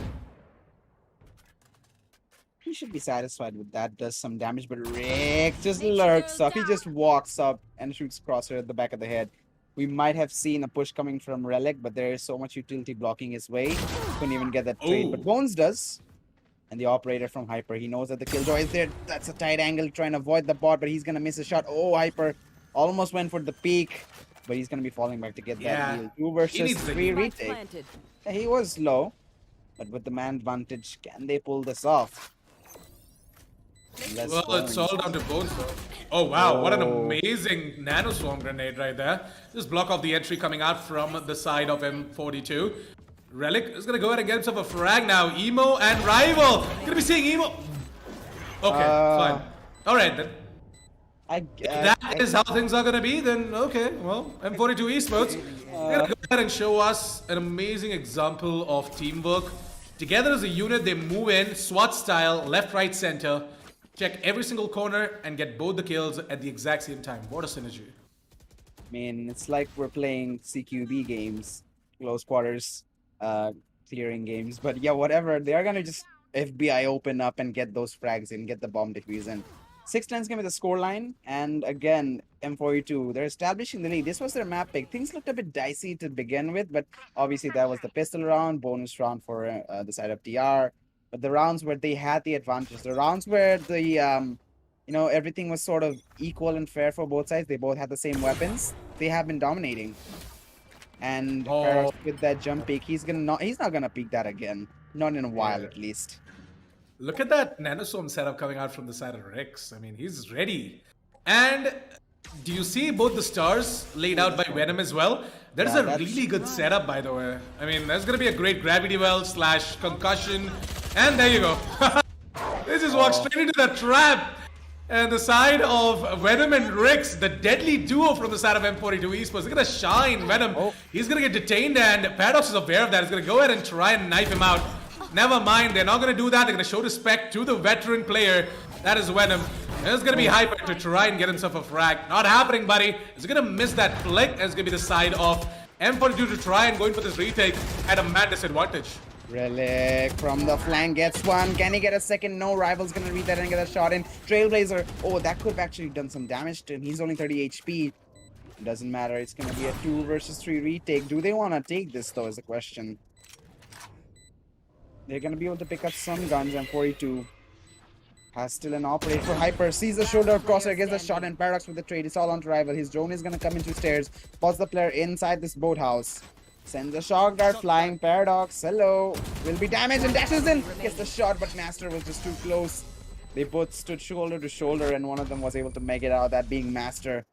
He should be satisfied with that. Does some damage, but Rick just lurks up. He just walks up and shoots Crosshair at the back of the head. We might have seen a push coming from Relic, but there is so much utility blocking his way. Couldn't even get that trade, but Bones does. And the operator from Hyper, he knows that the Killjoy is there. That's a tight angle, trying to avoid the bot, but he's gonna miss a shot. Oh, Hyper almost went for the peak, but he's gonna be falling back to get that heal. 2 versus 3 retake. Yeah, he was low, but with the man advantage, can they pull this off? Well, it's all down to Bones though. Oh wow, what an amazing Nano Swarm grenade right there. Just block off the entry coming out from the side of M42. Relic is gonna go ahead and get himself a frag now. Emo and Rival. Gonna be seeing Emo. Okay, fine. Alright then. If that is how things are gonna be, then okay, well, M42 Esports gonna go ahead and show us an amazing example of teamwork. Together as a unit, they move in, SWAT style, left, right, center. Check every single corner and get both the kills at the exact same time. What a synergy. I mean, it's like we're playing CQB games, close quarters, clearing games. But yeah, whatever. They are going to just FBI open up and get those frags in, get the bomb defuse in. 6-10's going to be the scoreline. And again, M42, they're establishing the lead. This was their map pick. Things looked a bit dicey to begin with, but obviously that was the pistol round, bonus round for the side of TR. But the rounds where they had the advantage, the rounds where the, you know, everything was sort of equal and fair for both sides, they both had the same weapons, they have been dominating. And Paradox with that jump peak, he's not gonna peak that again. Not in a while, at least. Look at that Nanoswarm setup coming out from the side of Rex. I mean, he's ready. And do you see both the stars laid out by Venom as well? That is a really good setup, by the way. I mean, that's gonna be a great gravity well / concussion. And there you go. They just walk straight into the trap. And the side of Venom and Rix, the deadly duo from the side of M42 Esports, they're gonna shine Venom. He's gonna get detained, and Paradox is aware of that. He's gonna go ahead and try and knife him out. Never mind, they're not gonna do that. They're gonna show respect to the veteran player. That is Venom. And it's gonna be Hyper to try and get himself a frag. Not happening, buddy. He's gonna miss that flick. And it's gonna be the side of M42 to try and go in for this retake at a mad disadvantage. Relic from the flank gets one. Can he get a second? No. Rival's gonna read that and get a shot in. Trailblazer. Oh, that could have actually done some damage to him. He's only 30 HP. It doesn't matter. It's gonna be a 2 versus 3 retake. Do they want to take this though? Is the question. They're gonna be able to pick up some guns. M42 has still an operator for Hyper. Sees the shoulder of Crosshair, gets a shot, and Paradox with the trade. It's all on to Rival. His drone is gonna come into stairs. Spots the player inside this boathouse. Sends a shock dart flying. Paradox, hello. Will be damaged and dashes in. Gets the shot, but Master was just too close. They both stood shoulder to shoulder, and one of them was able to make it out, that being Master.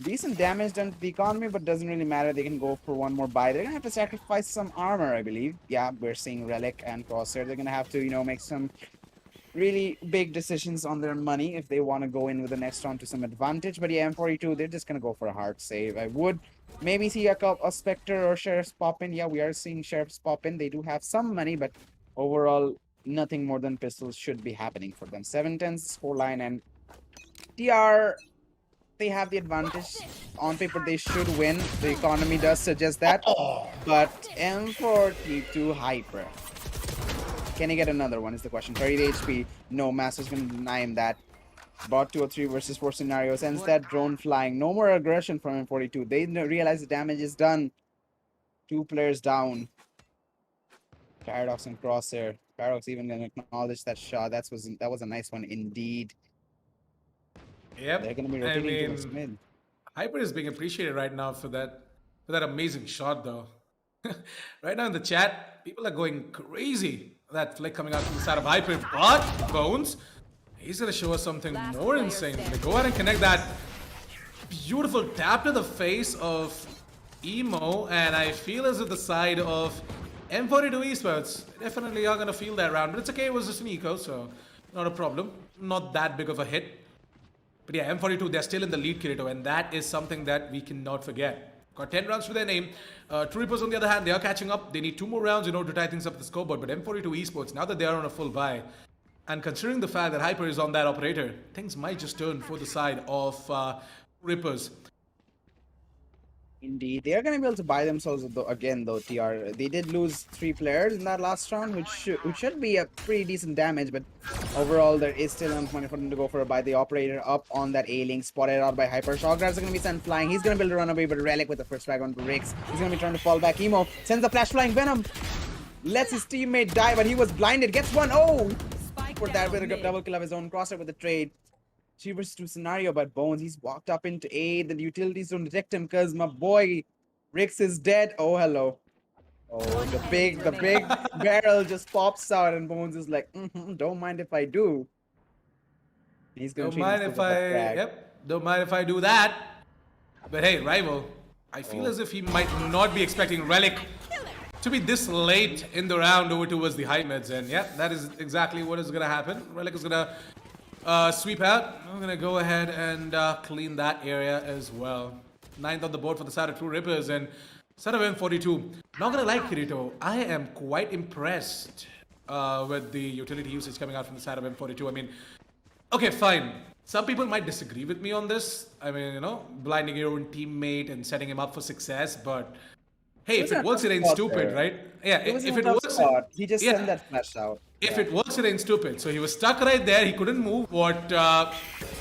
Decent damage done to the economy, but doesn't really matter. They can go for one more buy. They're gonna have to sacrifice some armor, I believe. Yeah, we're seeing Relic and Crosshair. They're gonna have to, you know, make some really big decisions on their money if they want to go in with the next round to some advantage. But yeah, M42, they're just gonna go for a hard save. I would maybe see a Spectre or Sheriff's pop in. Yeah, we are seeing Sheriff's pop in. They do have some money, but overall, nothing more than pistols should be happening for them. 7-10's scoreline, and TR, they have the advantage. On paper, they should win. The economy does suggest that. But M42 Hyper. Can he get another one is the question. 30 HP. No, Master's going to deny him that. Brought 2 or 3 versus 4 scenario. Sends that drone flying. No more aggression from M42. They realize the damage is done. 2 players down. Paradox and Crosshair. Paradox even going to acknowledge that shot. That was a nice one indeed. Yep. They're going to be rotating towards mid. Hyper is being appreciated right now for that amazing shot, though. Right now in the chat, people are going crazy. That flick coming out from the side of Hyper, but Bones, he's gonna show us something more insane. They go ahead and connect that beautiful tap to the face of Emo, and I feel as if the side of M42 Esports definitely are gonna feel that round, but it's okay. It was just an eco, so not a problem. Not that big of a hit. But yeah, M42, they're still in the lead, Kirito, and that is something that we cannot forget. Got 10 rounds to their name. Truerippers, on the other hand, they are catching up. They need 2 more rounds in order to tie things up at the scoreboard. But M42 Esports, now that they are on a full buy, And considering the fact that Hyper is on that operator, things might just turn for the side of Rippers. Indeed, they are going to be able to buy themselves again, though. TR, they did lose 3 players in that last round, which should be a pretty decent damage. But overall, there is still enough money for them to go for a buy. The operator up on that A-link, spotted out by Hyper. Shogras are going to be sent flying. He's going to be able to run away, but Relic with the first frag onto Rix. He's going to be trying to fall back. Emo sends the flash flying Venom. Lets his teammate die, but he was blinded. Gets one. Oh, Spike for that down with a mid. double kill of his own. Crosser with the trade. 3 vs 2 scenario, but Bones, he's walked up into A. The utilities don't detect him because my boy Rix is dead. Oh, hello. Oh, the big barrel just pops out, and Bones is like, don't mind if I do. He's gonna Don't treat mind himself if with I, that frag. don't mind if I do that. But hey, rival, I feel as if he might not be expecting Relic to be this late in the round over towards the high mids, and that is exactly what is gonna happen. Relic is gonna sweep out. I'm gonna go ahead and clean that area as well. 9th on the board for the side of Truerippers and side of M42. Not gonna lie, Kirito, I am quite impressed with the utility usage coming out from the side of M42. I mean, okay, fine. Some people might disagree with me on this. I mean, blinding your own teammate and setting him up for success, but hey, if was in it a works, tough it ain't spot stupid, there. right? Yeah, It was in if a it tough works, spot. He just sent yeah. that flash out. If Yeah. it works, it ain't stupid. So he was stuck right there. He couldn't move. What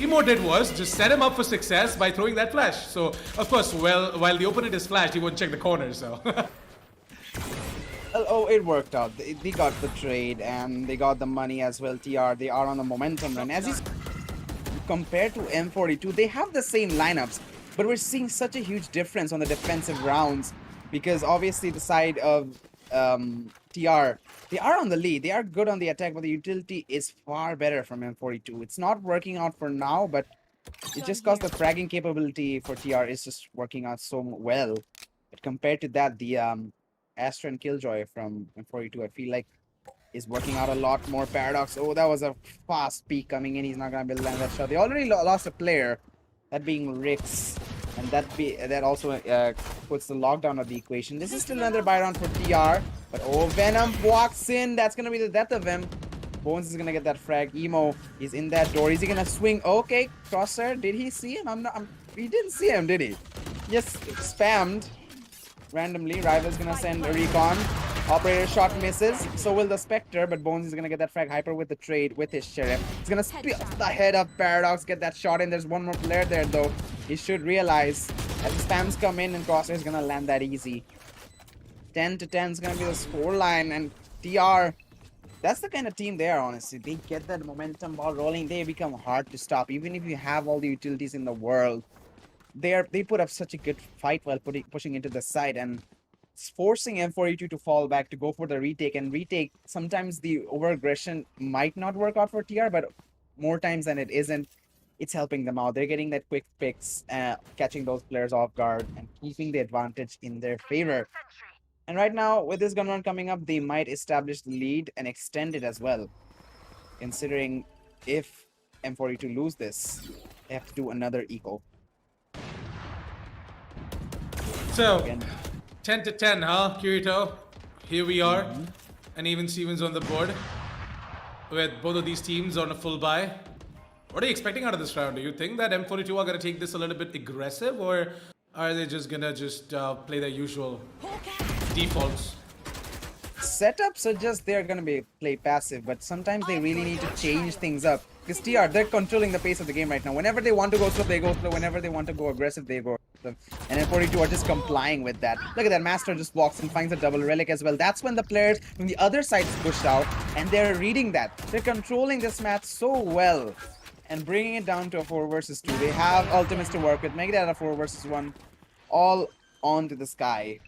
Emo did was just set him up for success by throwing that flash. So, of course, while the opponent is flashed, he won't check the corners. So, Oh, it worked out. They got the trade and they got the money as well. TR, they are on the momentum run. As you compared to M42, they have the same lineups, but we're seeing such a huge difference on the defensive rounds because obviously the side of TR, they are on the lead. They are good on the attack, but the utility is far better from M42. It's not working out for now, but it just because the fragging capability for TR is just working out so well. But compared to that, the Astra and Killjoy from M42, I feel like is working out a lot more. Paradox. Oh, that was a fast peek coming in. He's not gonna be able to land that shot. They already lost a player, that being Rix, and that also puts the lockdown of the equation. This is still another buy round for TR, but oh, Venom walks in. That's gonna be the death of him. Bones is gonna get that frag. Emo is in that door. Is he gonna swing? Okay, Crosshair. Did he see him? He didn't see him, did he? Just spammed randomly. Rival's gonna send a recon. Operator shot misses. So will the Spectre, but Bones is gonna get that frag. Hyper with the trade with his Sheriff. He's gonna spit the head of Paradox, get that shot in. There's one more player there though. He should realize as the spams come in and Crosshair is gonna land that easy. 10-10 is gonna be the score line, and TR, that's the kind of team they are, honestly. They get that momentum ball rolling. They become hard to stop. Even if you have all the utilities in the world, they put up such a good fight while pushing into the side, and it's forcing M42 to fall back to go for the retake. And retake, sometimes the over-aggression might not work out for TR, but more times than it isn't, it's helping them out. They're getting that quick picks, catching those players off guard, and keeping the advantage in their favor. And right now, with this gun run coming up, they might establish the lead and extend it as well. Considering if M42 lose this, they have to do another eco. so Again. 10-10, huh, Kirito? Here we are, and even Stevens on the board with both of these teams on a full buy. What are you expecting out of this round? Do you think that M42 are gonna take this a little bit aggressive, or are they just gonna play their usual defaults? Setups suggest they're going to play passive, but sometimes they really need to change things up. Because TR, they're controlling the pace of the game right now. Whenever they want to go slow, they go slow. Whenever they want to go aggressive, they go aggressive. And M42 are just complying with that. Look at that, Master just walks and finds a double relic as well. That's when the players from the other side is pushed out, and they're reading that. They're controlling this match so well and bringing it down to a 4 versus 2. They have ultimates to work with, make that a 4 versus 1. All onto the sky.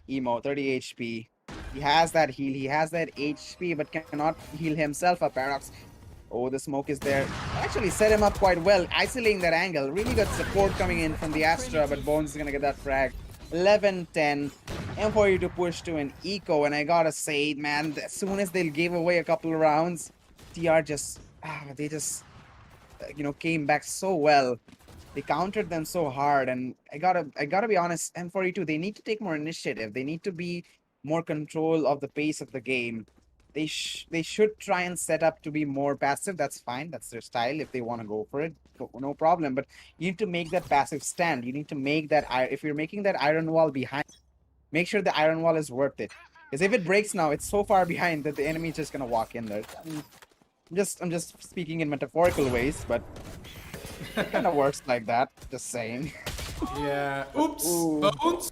Emo, 30 HP. He has that heal, he has that HP, but cannot heal himself up. Paradox. Oh, the smoke is there. Actually set him up quite well, isolating that angle. Really good support coming in from the Astra, but Bones is gonna get that frag. 11-10. M42 to push to an eco, and I gotta say, man, as soon as they gave away a couple of rounds, TR just, they just, came back so well. They countered them so hard, and I gotta be honest, M42, they need to take more initiative. They need to be more control of the pace of the game. they should try and set up to be more passive. That's fine. That's their style. If they want to go for it, no problem. But you need to make that passive stand. You need to make that if you're making that iron wall behind, make sure the iron wall is worth it. Because if it breaks now, it's so far behind that the enemy is just gonna walk in there. I'm just speaking in metaphorical ways, but it kind of works like that. Just saying. Yeah. Oops. Ooh. Bones.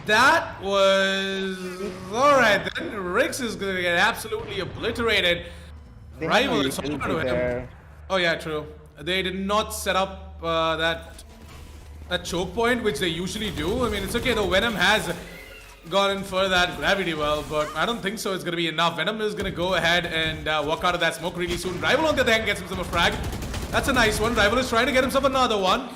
That was alright then. Rix is gonna get absolutely obliterated. They have no Rival is utility on to him. there. Oh yeah, true. They did not set up that choke point, which they usually do. I mean, it's okay though. Venom has gone in for that gravity well, but I don't think so. It's gonna be enough. Venom is gonna go ahead and walk out of that smoke really soon. Rival on the other hand gets himself a frag. That's a nice one. Rival is trying to get himself another one.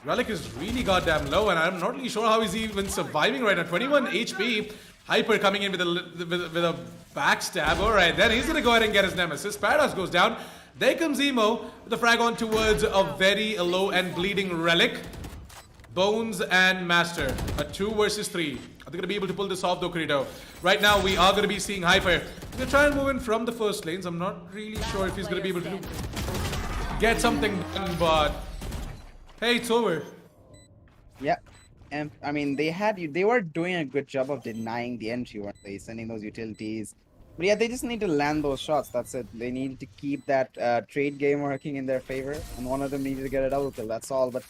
Relic is really goddamn low, and I'm not really sure how he's even surviving right now. 21 HP. Hyper coming in with a backstab. Alright, then he's gonna go ahead and get his nemesis. Paradox goes down. There comes Emo with the frag on towards a very low and bleeding Relic. Bones and Master. A 2 versus 3. Are they gonna be able to pull this off though, Kirito? Right now, we are gonna be seeing Hyper. He's gonna try and move in from the first lanes. I'm not really sure if he's gonna be able to get something done, but hey, it's over. Yep. And I mean, they were doing a good job of denying the entry, weren't they? Sending those utilities. But yeah, they just need to land those shots. That's it. They needed to keep that trade game working in their favor, and one of them needed to get a double kill. That's all. But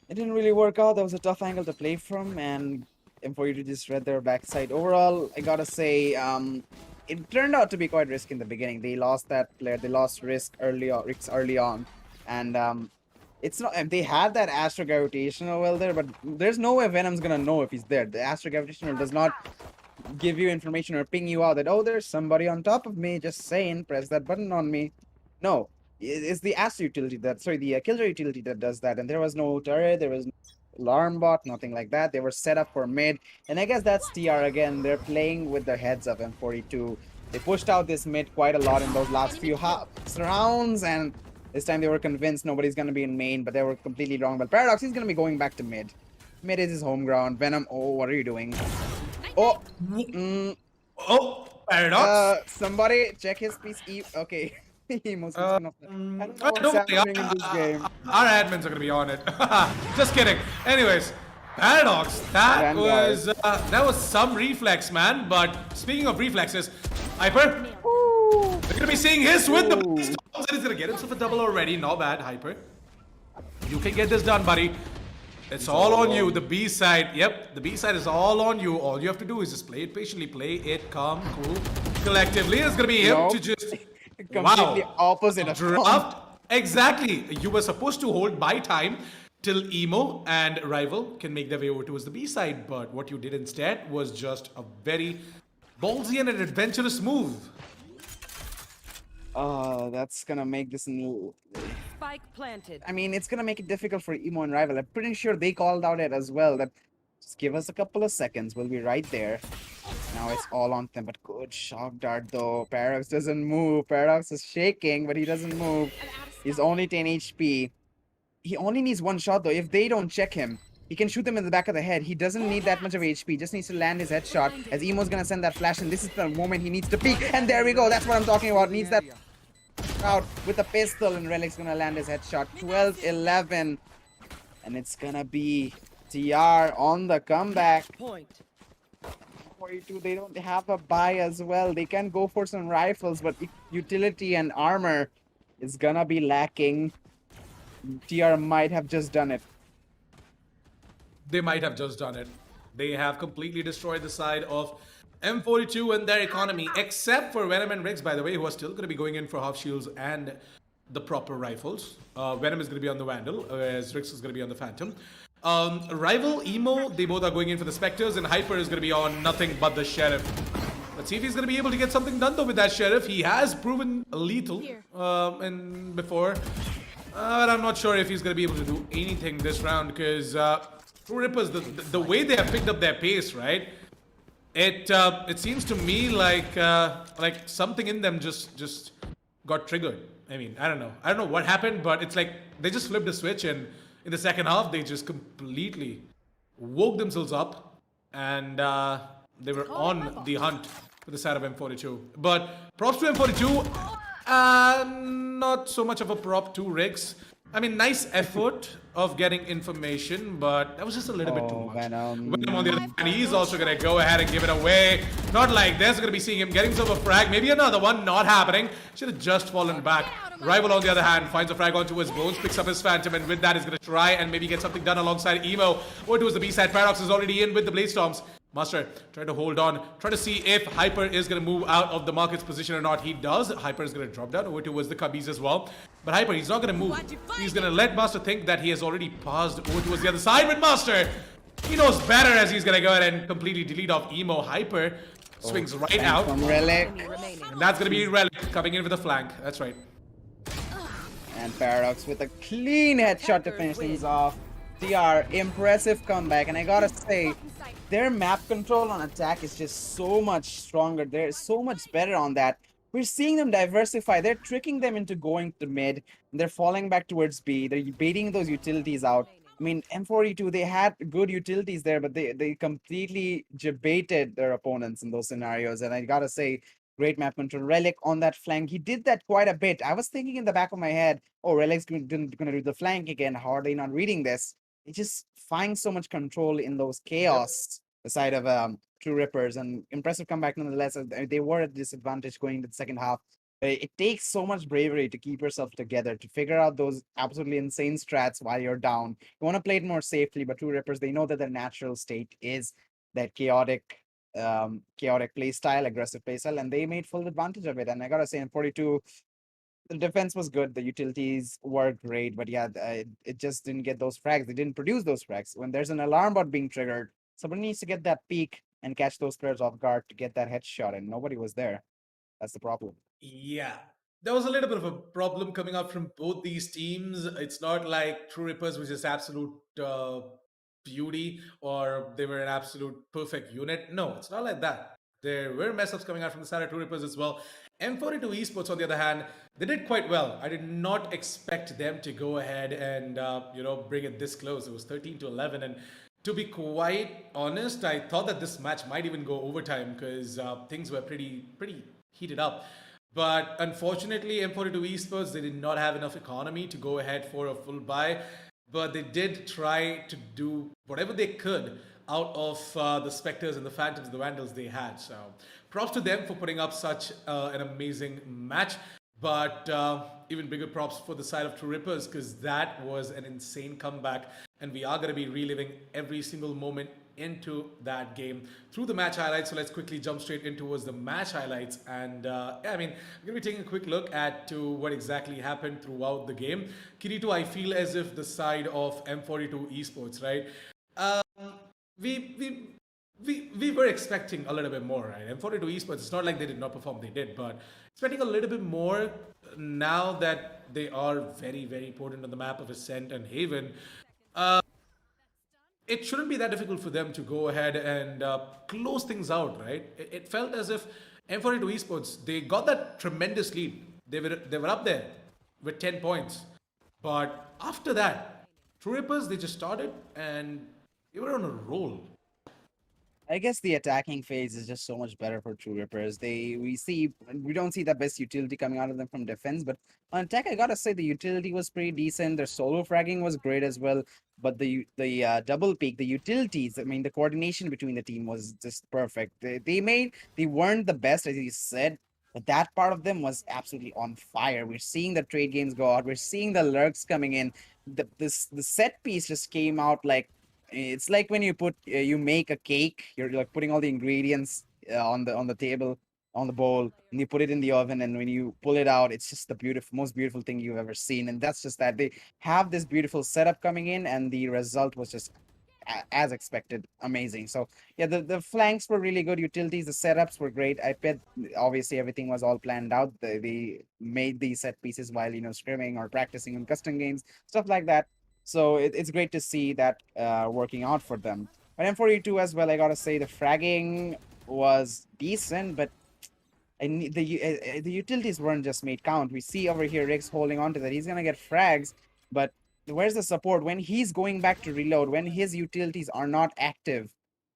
it didn't really work out. That was a tough angle to play from, and M42 just read their backside. Overall, I gotta say, it turned out to be quite risky in the beginning. They lost that player. They lost Risk early on, and it's not. They had that astro gravitational well there, but there's no way Venom's gonna know if he's there. The astro gravitational does not give you information or ping you out that, oh, there's somebody on top of me. Just saying, press that button on me. No, it's the astro utility the killjoy utility that does that. And there was no turret, there was no alarm bot, nothing like that. They were set up for mid, and I guess that's TR again. They're playing with the heads of M42. They pushed out this mid quite a lot in those last few rounds, and this time they were convinced nobody's gonna be in main, but they were completely wrong. But Paradox, he's gonna be going back to mid. Mid is his home ground. Venom, oh, what are you doing? Oh, Oh, Paradox. somebody check his PC. Okay, he must be I don't know what's don't worry, happening in this game. Our admins are gonna be on it. Just kidding. Anyways, Paradox, that was some reflex, man. But speaking of reflexes, Hyper, we're gonna be seeing his with the and he's gonna get himself a double already. Not bad, Hyper. You can get this done, buddy. It's all on you. The B side, yep, the B side is all on you. All you have to do is just play it patiently, play it calm, cool. Collectively, it's gonna be him to just Completely opposite of draft. Exactly. You were supposed to hold by time till Emo and Rival can make their way over towards the B side, but what you did instead was just a very ballsy and an adventurous move. That's gonna make this Spike planted. I mean, it's gonna make it difficult for Emo and Rival. I'm pretty sure they called out it as well. That just give us a couple of seconds, we'll be right there. Now it's all on them, but good shock dart though. Paradox doesn't move. Paradox is shaking, but he doesn't move. He's only 10 HP. He only needs one shot though. If they don't check him, he can shoot them in the back of the head. He doesn't need that much of HP. Just needs to land his headshot as Emo's gonna send that flash, and this is the moment he needs to peek. And there we go. That's what I'm talking about. Needs that out with a pistol, and Relic's gonna land his headshot. 12-11, and it's gonna be TR on the comeback. Point. 42, they don't have a buy as well. They can go for some rifles, but utility and armor is gonna be lacking. TR might have just done it. They might have just done it. They have completely destroyed the side of M42 and their economy, except for Venom and Riggs, by the way, who are still going to be going in for half shields and the proper rifles. Venom is going to be on the Vandal, whereas Riggs is going to be on the Phantom. Rival, Emo, they both are going in for the Spectres, and Hyper is going to be on nothing but the Sheriff. Let's see if he's going to be able to get something done though with that Sheriff. He has proven lethal before, but I'm not sure if he's going to be able to do anything this round, because Truerippers, the way they have picked up their pace, right? It seems to me like something in them just got triggered. I mean, I don't know what happened, but it's like they just flipped the switch, and in the second half they just completely woke themselves up, and they were on the hunt for the side of M42. But props to M42, not so much of a prop to Riggs. I mean, nice effort of getting information, but that was just a little bit too Oh, much. Venom. Venom on the other hand, he's also gonna go ahead and give it away. Not like this, gonna be seeing him getting himself a frag, maybe another one, not happening. Should have just fallen back. Rival on the other hand finds a frag onto his bones, picks up his Phantom, and with that is gonna try and maybe get something done alongside Emo. Over towards the B side, Paradox is already in with the Blade Storms. Master trying to hold on, trying to see if Hyper is going to move out of the market's position or not. He does. Hyper is going to drop down over towards the Cubbies as well. But Hyper, he's not going to move. He's going to let Master think that he has already passed over towards the other side with Master. He knows better as he's going to go ahead and completely delete off Emo. Hyper swings right out. From Relic. And that's going to be Relic coming in with a flank. That's right. And Paradox with a clean headshot to finish things off. TR, impressive comeback. And I gotta say, their map control on attack is just so much stronger. They're so much better on that. We're seeing them diversify. They're tricking them into going to mid. They're falling back towards B. They're baiting those utilities out. I mean, M42, they had good utilities there, but they completely baited their opponents in those scenarios. And I gotta say, great map control. Relic on that flank. He did that quite a bit. I was thinking in the back of my head, oh, Relic's gonna do the flank again. How are they not reading this? It just finds so much control in those chaos, the side of Truerippers, and impressive comeback nonetheless. They were at disadvantage going into the second half. It takes so much bravery to keep yourself together, to figure out those absolutely insane strats while you're down. You want to play it more safely, but Truerippers, they know that their natural state is that chaotic play style, aggressive play style, and they made full advantage of it. And I gotta say, in 42, the defense was good. The utilities were great, but yeah, it just didn't get those frags. They didn't produce those frags. When there's an alarm bot being triggered, somebody needs to get that peek and catch those players off guard to get that headshot, and nobody was there. That's the problem. Yeah. There was a little bit of a problem coming up from both these teams. It's not like Truerippers was just absolute beauty or they were an absolute perfect unit. No, it's not like that. There were mess ups coming out from the side of Truerippers as well. M42 Esports, on the other hand, they did quite well. I did not expect them to go ahead and bring it this close. It was 13-11, and to be quite honest, I thought that this match might even go overtime because things were pretty heated up. But unfortunately, M42 Esports, they did not have enough economy to go ahead for a full buy. But they did try to do whatever they could out of the Spectres and the Phantoms, the Vandals they had. So props to them for putting up such an amazing match. But even bigger props for the side of Truerippers, because that was an insane comeback. And we are going to be reliving every single moment into that game through the match highlights. So let's quickly jump straight in towards the match highlights. And I'm going to be taking a quick look at to what exactly happened throughout the game. Kirito, I feel as if the side of M42 Esports, right? We were expecting a little bit more, right? M42 Esports, it's not like they did not perform, they did, but expecting a little bit more now that they are very, very important on the map of Ascent and Haven. It shouldn't be that difficult for them to go ahead and close things out, right? It felt as if M42 Esports, they got that tremendous lead. They were up there with 10 points. But after that, Truerippers, they just started and they were on a roll. I guess the attacking phase is just so much better for Truerippers. We don't see the best utility coming out of them from defense, but on attack, I gotta say the utility was pretty decent. Their solo fragging was great as well, but the double peak, the utilities, I mean, the coordination between the team was just perfect. They weren't the best, as you said, but that part of them was absolutely on fire. We're seeing the trade games go out. We're seeing the lurks coming in. The set piece just came out like. It's like when you make a cake, you're like putting all the ingredients on the table, on the bowl, and you put it in the oven, and when you pull it out, it's just the most beautiful thing you've ever seen. And that's just that they have this beautiful setup coming in, and the result was just as expected, amazing. So yeah, the flanks were really good. Utilities, the setups were great. I bet obviously everything was all planned out. They made these set pieces while scrimming or practicing in custom games, stuff like that. So it's great to see that working out for them. But M42 as well, I gotta say the fragging was decent, but the utilities weren't just made count. We see over here Riggs holding on to that. He's gonna get frags, but where's the support? When he's going back to reload, when his utilities are not active,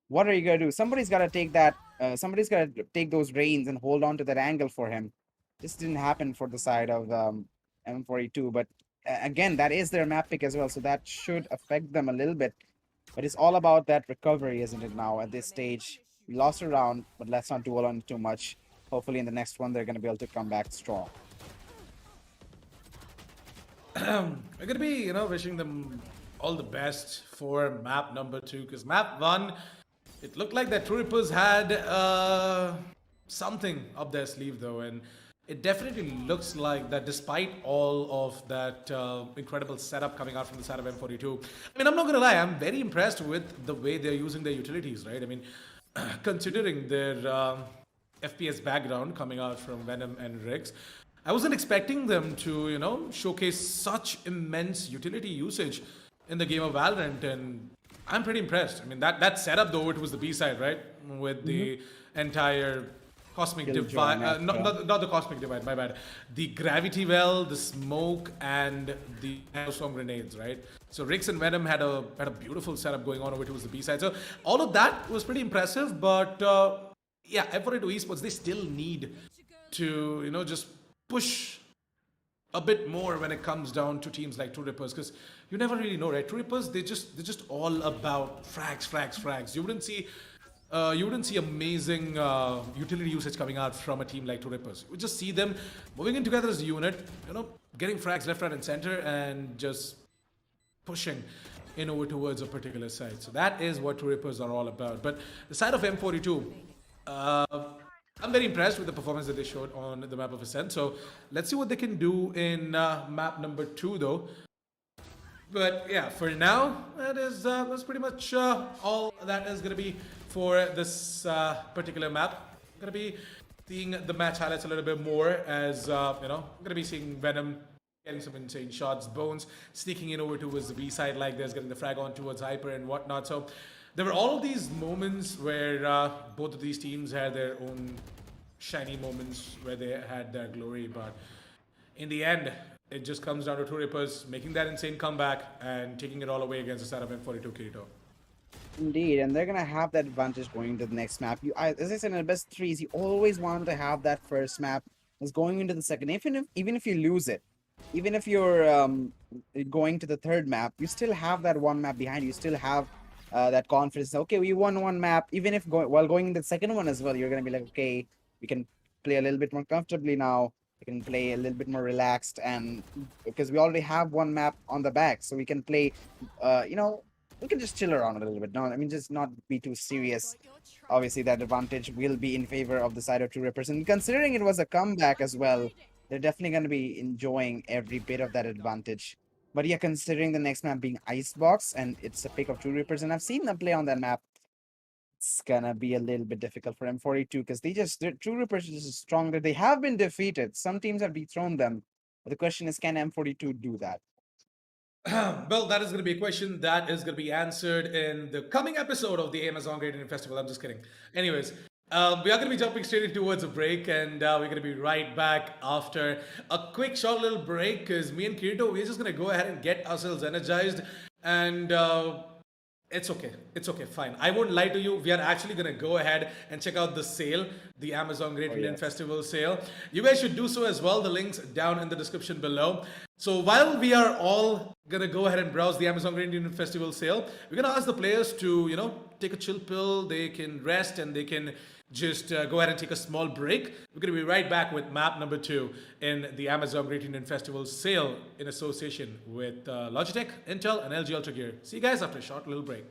what are you gonna do? Somebody's gotta take that Somebody's got to take those reins and hold on to that angle for him. This didn't happen for the side of M42, but again, that is their map pick as well, so that should affect them a little bit. But it's all about that recovery, isn't it? Now at this stage, we lost a round, but let's not dwell on it too much. Hopefully, in the next one, they're going to be able to come back strong. We're gonna be, wishing them all the best for map number 2, because map 1, it looked like that Truerippers had something up their sleeve though, and it definitely looks like that despite all of that incredible setup coming out from the side of M42. I mean, I'm not gonna lie, I'm very impressed with the way they're using their utilities, right? I mean, considering their FPS background coming out from Venom and Riggs, I wasn't expecting them to, showcase such immense utility usage in the game of Valorant, and I'm pretty impressed. I mean, that setup though, it was the B side, right? With the entire cosmic Killjoy divide, and not the cosmic divide, my bad. The gravity well, the smoke, and the storm grenades, right? So Riggs and Venom had a beautiful setup going on over towards the B side. So all of that was pretty impressive, but yeah, M42 Esports, they still need to, just push a bit more when it comes down to teams like Truerippers, because you never really know, right? Truerippers, they're just all about frags. You wouldn't see amazing utility usage coming out from a team like Truerippers. You just see them moving in together as a unit, getting frags left, right, and center, and just pushing in over towards a particular side. So that is what Truerippers are all about. But the side of M42, I'm very impressed with the performance that they showed on the map of Ascent. So let's see what they can do in map number 2, though. But yeah, for now, that's pretty much all that is going to be for this particular map. Going to be seeing the match highlights a little bit more as, going to be seeing Venom getting some insane shots, Bones sneaking in over towards the B side like this, getting the frag on towards Hyper and whatnot. So there were all of these moments where both of these teams had their own shiny moments where they had their glory, but in the end, it just comes down to Truerippers making that insane comeback and taking it all away against the side of M42 Kirito. Indeed, and they're gonna have that advantage going into the next map. As I said, in the best threes, you always want to have that first map as going into the second. Even if you lose it, even if you're going to the third map, you still have that one map behind you. You still have that confidence. Okay, we won one map. Even if while going in the second one as well, you're gonna be like, okay, we can play a little bit more comfortably now. We can play a little bit more relaxed, and because we already have one map on the back, so we can play. We can just chill around a little bit. No, I mean, just not be too serious. Obviously, that advantage will be in favor of the side of Truerippers, and considering it was a comeback as well, they're definitely going to be enjoying every bit of that advantage. But yeah, considering the next map being Icebox, and it's a pick of Truerippers, and I've seen them play on that map, it's gonna be a little bit difficult for M42 because Truerippers is stronger. They have been defeated. Some teams have dethroned them. But the question is, can M42 do that? Well, that is going to be a question that is going to be answered in the coming episode of the Amazon Great Indian Festival. I'm just kidding. Anyways, we are going to be jumping straight in towards a break, and we're going to be right back after a quick, short little break because me and Kirito, we're just going to go ahead and get ourselves energized, and it's okay. It's okay. Fine. I won't lie to you. We are actually going to go ahead and check out the sale, the Amazon Great Indian Festival sale. You guys should do so as well. The link's down in the description below. So while we are all going to go ahead and browse the Amazon Great Indian Festival sale, we're going to ask the players to, take a chill pill. They can rest and they can just go ahead and take a small break. We're going to be right back with map number 2 in the Amazon Great Indian Festival sale in association with Logitech, Intel, and LG Ultragear. See you guys after a short little break.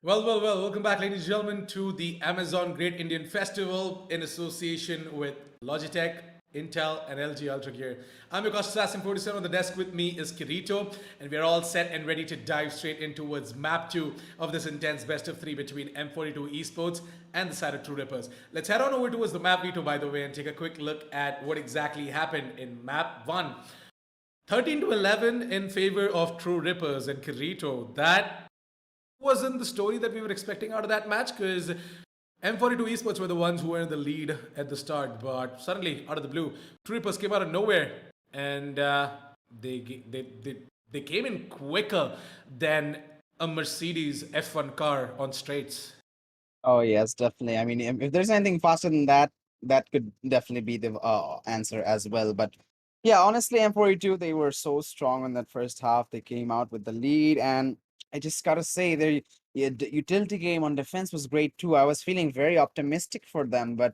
Well. Welcome back, ladies and gentlemen, to the Amazon Great Indian Festival in association with Logitech, Intel, and LG Ultragear. I'm your host, M42. On the desk with me is Kirito, and we're all set and ready to dive straight in towards map 2 of this intense best of 3 between M42 Esports and the side of Truerippers. Let's head on over towards the map veto, by the way, and take a quick look at what exactly happened in map 1. 13 to 11 in favor of Truerippers and Kirito. That wasn't the story that we were expecting out of that match because M42 Esports were the ones who were in the lead at the start, but suddenly, out of the blue, Truerippers came out of nowhere and they came in quicker than a Mercedes F1 car on straights. Oh yes, definitely. I mean, if there's anything faster than that, that could definitely be the answer as well. But yeah, honestly, M42 they were so strong in that first half. They came out with the lead, and I just gotta say their utility game on defense was great too. I was feeling very optimistic for them, but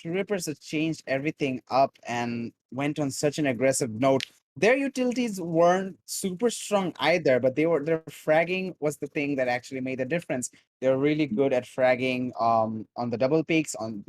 Rippers have changed everything up and went on such an aggressive note. Their utilities weren't super strong either, but their fragging was the thing that actually made the difference. They're really good at fragging on the double peaks, on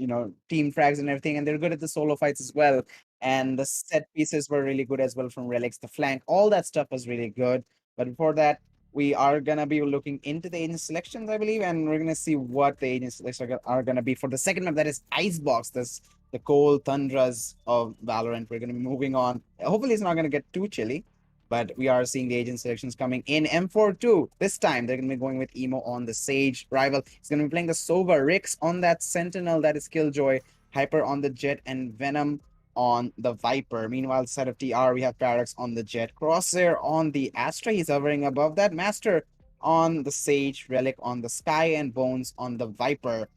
team frags and everything, and they're good at the solo fights as well. And the set pieces were really good as well from relics. The flank, all that stuff was really good. But before that, we are gonna be looking into the agent selections, I believe, and we're gonna see what the agent selections are gonna be for the second map. That is Icebox. This the cold tundras of Valorant. We're gonna be moving on. Hopefully, it's not gonna get too chilly. But we are seeing the agent selections coming in M42. This time, they're going to be going with Emo on the Sage rival. He's going to be playing the Sova, Rix on that Sentinel, that is Killjoy, Hyper on the Jet, and Venom on the Viper. Meanwhile, side of TR, we have Paradox on the Jet, Crosshair on the Astra. He's hovering above that. Master on the Sage, Relic on the Sky, and Bones on the Viper.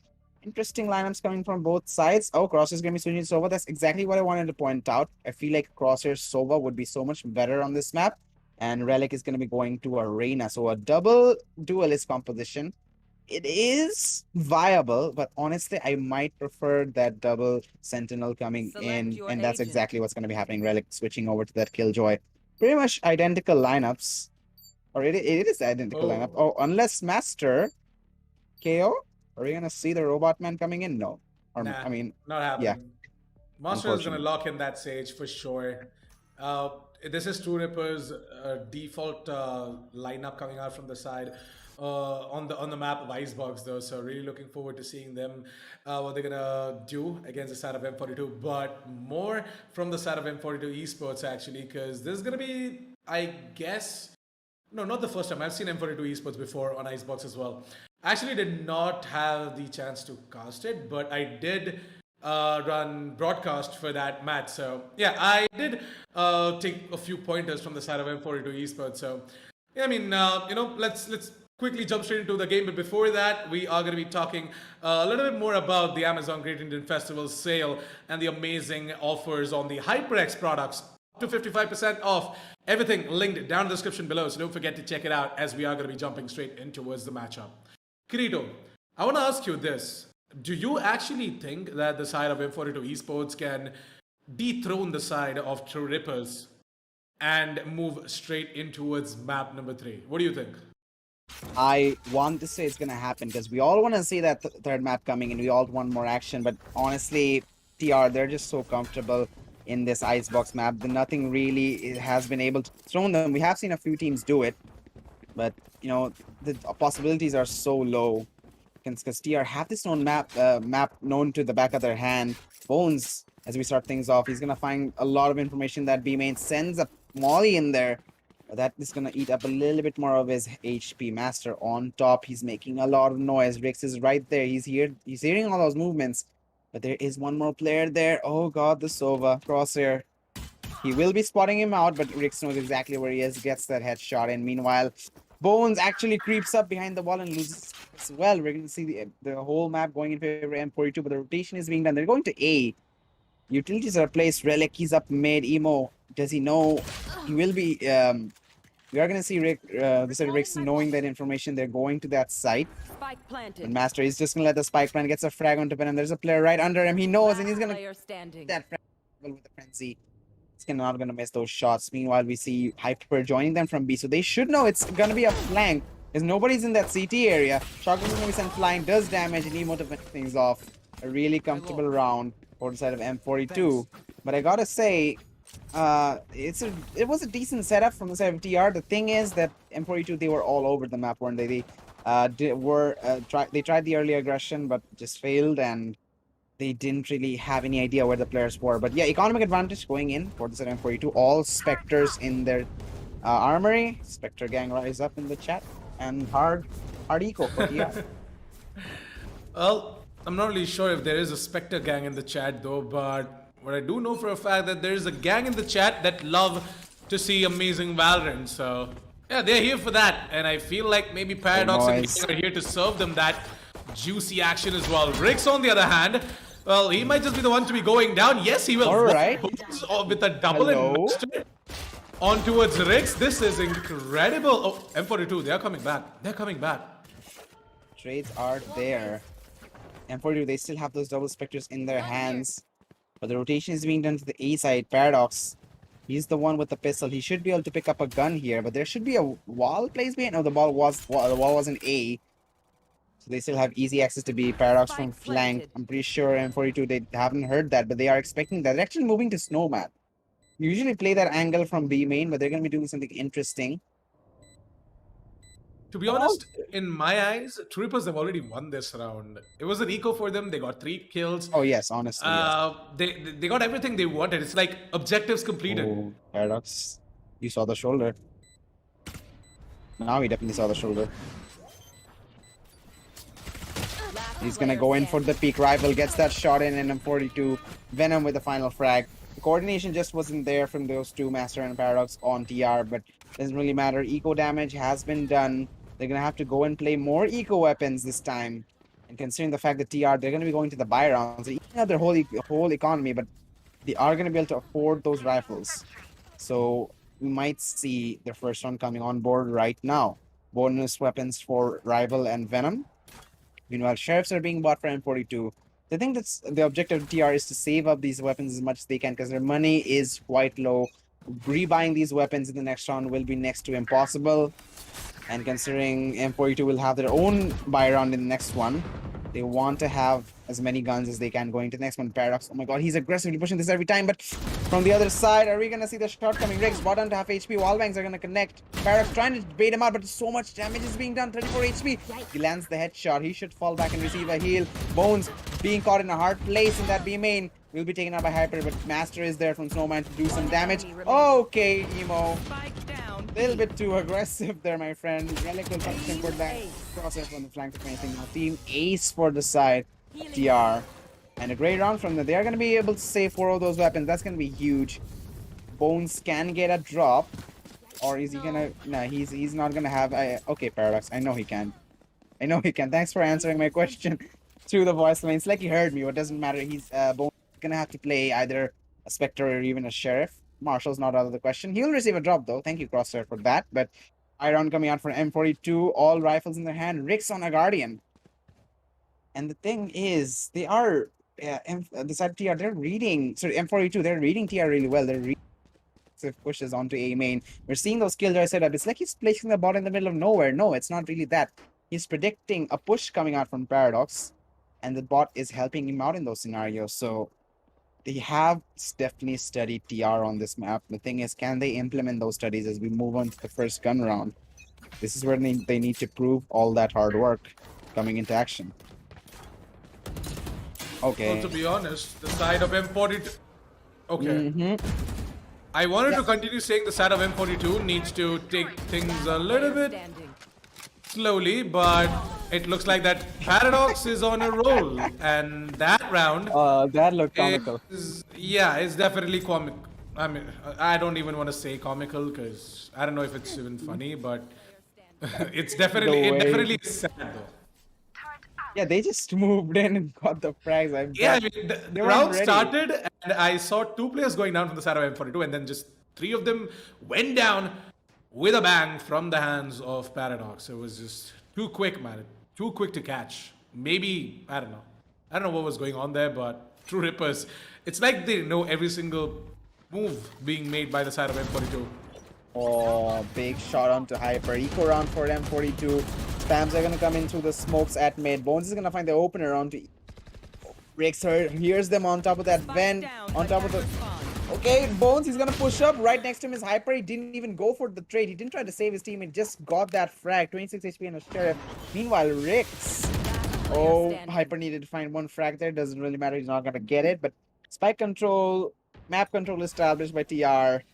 Interesting lineups coming from both sides. Oh, Crosshair's going to be switching Sova. That's exactly what I wanted to point out. I feel like Crosshair Sova would be so much better on this map. And Relic is going to be going to Arena. So a double duelist composition. It is viable, but honestly, I might prefer that double Sentinel coming Select in. your And that's agent. exactly what's going to be happening. Relic switching over to that Killjoy. Pretty much identical lineups. Or it is identical lineup. Oh, unless Master KO? Are we gonna see the robot man coming in? No. Or Nah, I mean, not yeah, happening. Monster is going to unfortunately. lock in that Sage for sure. Uh, this is Truerippers' default lineup coming out from the side on the map of Icebox though. So really looking forward to seeing them what they're gonna do against the side of M42, but more from the side of M42 Esports actually, because this is gonna be, I guess, no, not the first time. I've seen M42 Esports before on Icebox as well. I actually did not have the chance to cast it, but I did run broadcast for that match. So yeah, I did take a few pointers from the side of M42 Esports. So yeah, I mean, let's quickly jump straight into the game. But before that, we are going to be talking a little bit more about the Amazon Great Indian Festival sale and the amazing offers on the HyperX products to 55% off. Everything linked down in the description below, so don't forget to check it out as we are going to be jumping straight in towards the matchup. Kirito, I want to ask you this. Do you actually think that the side of M42 Esports can dethrone the side of Truerippers and move straight in towards map number 3? What do you think? I want to say it's gonna happen because we all want to see that third map coming and we all want more action. But honestly, TR, they're just so comfortable in this Icebox map. Nothing really has been able to throw them. We have seen a few teams do it, but the possibilities are so low. Because TR have this known map known to the back of their hand. Bones, as we start things off, he's gonna find a lot of information that B main sends a molly in there. That is gonna eat up a little bit more of his HP. Master on top. He's making a lot of noise. Rix is right there. He's here. He's hearing all those movements. But there is one more player there. Oh god, the Sova. Crosshair. He will be spotting him out, but Rix knows exactly where he is, gets that headshot, and meanwhile, Bones actually creeps up behind the wall and loses as well. We're going to see the whole map going in favor of M42, but the rotation is being done. They're going to A. Utilities are placed. Relic, he's up mid. Emo, does he know? He will be. We are going to see Rix knowing that information. They're going to that site. Spike planted. And Master is just going to let the spike plant gets a frag onto Venom. There's a player right under him. He knows, and he's going to Player standing. that frag with the frenzy. He's not gonna miss those shots. Meanwhile, we see Hyper joining them from B, so they should know it's gonna be a flank. Because nobody's in that CT area. Shotgun is going to be sent flying, does damage, and Emo to finish things off. A really comfortable round for the side of M42. But I gotta say, it was a decent setup from the side of TR. The thing is that M42, they were all over the map, weren't they? They tried the early aggression, but just failed, and they didn't really have any idea where the players were. But yeah, economic advantage going in for the side of M42. All Spectres in their armory. Spectre gang rise up in the chat. And hard eco for TR. Well, I'm not really sure if there is a Spectre gang in the chat though, but what I do know for a fact that there is a gang in the chat that love to see amazing Valorant. So yeah, they're here for that, and I feel like maybe Paradox and noise. Gaming are here to serve them that juicy action as well. Rix, on the other hand, well, he might just be the one to be going down. Yes, he will. All right. With a double Hello? and master on towards Rix. This is incredible. Oh, M42, they are coming back. They're coming back. Trades are there. M42, they still have those double Spectres in their hands. But the rotation is being done to the A side. Paradox, he's the one with the pistol. He should be able to pick up a gun here, but there should be a wall placed behind. No, the wall was an A. So they still have easy access to B. Paradox from Spike flank. planted. I'm pretty sure M42, they haven't heard that, but they are expecting that. They're actually moving to Snowman. You usually play that angle from B main, but they're going to be doing something interesting. To be honest, in my eyes, Truerippers have already won this round. It was an eco for them. They got 3 kills. Oh, yes, honestly. Yes. They got everything they wanted. It's like objectives completed. Oh, Paradox. You saw the shoulder. Now he definitely saw the shoulder. He's gonna go in for the peak. Rival gets that shot in, and M42 Venom with the final frag. The coordination just wasn't there from those two, Master and Paradox, on TR, but doesn't really matter. Eco damage has been done. They're gonna have to go and play more eco weapons this time. And considering the fact that TR, they're gonna be going to the buy rounds, so eating up their whole economy, but they are gonna be able to afford those rifles. So we might see their first one coming on board right now. Bonus weapons for Rival and Venom. Meanwhile, sheriffs are being bought for M42. I think that's the objective of TR is to save up these weapons as much as they can because their money is quite low. Rebuying these weapons in the next round will be next to impossible. And considering M42 will have their own buy round in the next one, they want to have as many guns as they can going to the next one. Paradox, oh my god, he's aggressively pushing this every time, but from the other side, are we going to see the shot coming? Riggs, bottom to half HP, wall bangs are going to connect. Paradox trying to bait him out, but so much damage is being done, 34 HP. He lands the headshot, he should fall back and receive a heal. Bones being caught in a hard place in that B main. Will be taken out by Hyper, but Master is there from Snowman to do some damage. Okay, Emo. Spike down. Little bit too aggressive there, my friend. Relic will come in for that process from the flank of anything. Now, Team Ace for the side, TR. And a great round from them. They are going to be able to save 4 of those weapons. That's going to be huge. Bones can get a drop. Or is he going to... No, he's not going to have... Okay, Paradox. I know he can. I know he can. Thanks for answering my question through the voice line. It's like he heard me. What doesn't matter. He's Bones going to have to play either a Spectre or even a Sheriff. Marshall's not out of the question. He'll receive a drop though. Thank you, Crosshair, for that. But Iron coming out for M42, all rifles in their hand. Rix on a Guardian. And the thing is, they are the side TR. They're reading. Sorry, M42. They're reading TR really well. They're reading pushes onto A main. We're seeing those kills I set up. It's like he's placing the bot in the middle of nowhere. No, it's not really that. He's predicting a push coming out from Paradox, and the bot is helping him out in those scenarios. So they have definitely studied TR on this map. The thing is, can they implement those studies as we move on to the first gun round? This is where they need to prove all that hard work coming into action. Okay. Well, to be honest, the side of M42... Okay. I wanted to continue saying the side of M42 needs to take things a little bit Standing. slowly, but it looks like that Paradox is on a roll. And that round... That looked comical. Yeah, it's definitely comic. I mean, I don't even want to say comical because I don't know if it's even funny, but it's definitely No way. it definitely is sad though. Yeah, they just moved in and got the prize. Yeah, I mean, the weren't round ready. started and I saw 2 players going down from the side of M42, and then just 3 of them went down with a bang from the hands of Paradox. It was just too quick, man. Too quick to catch. Maybe, I don't know. I don't know what was going on there, but Truerippers, it's like they know every single move being made by the side of M42. Oh, big shot onto Hyper. Eco round for M42. Spams are gonna come in through the smokes at mid. Bones is gonna find the opener onto Rix. Hears them on top of that Spike vent. down. On top of the. Attacker spawn. Okay, Bones, he's gonna push up. Right next to him is Hyper. He didn't even go for the trade. He didn't try to save his team. He just got that frag. 26 HP and a sheriff. Meanwhile, Rix. Oh, Standing. Hyper needed to find one frag there. Doesn't really matter. He's not gonna get it. But spike control, map control established by TR.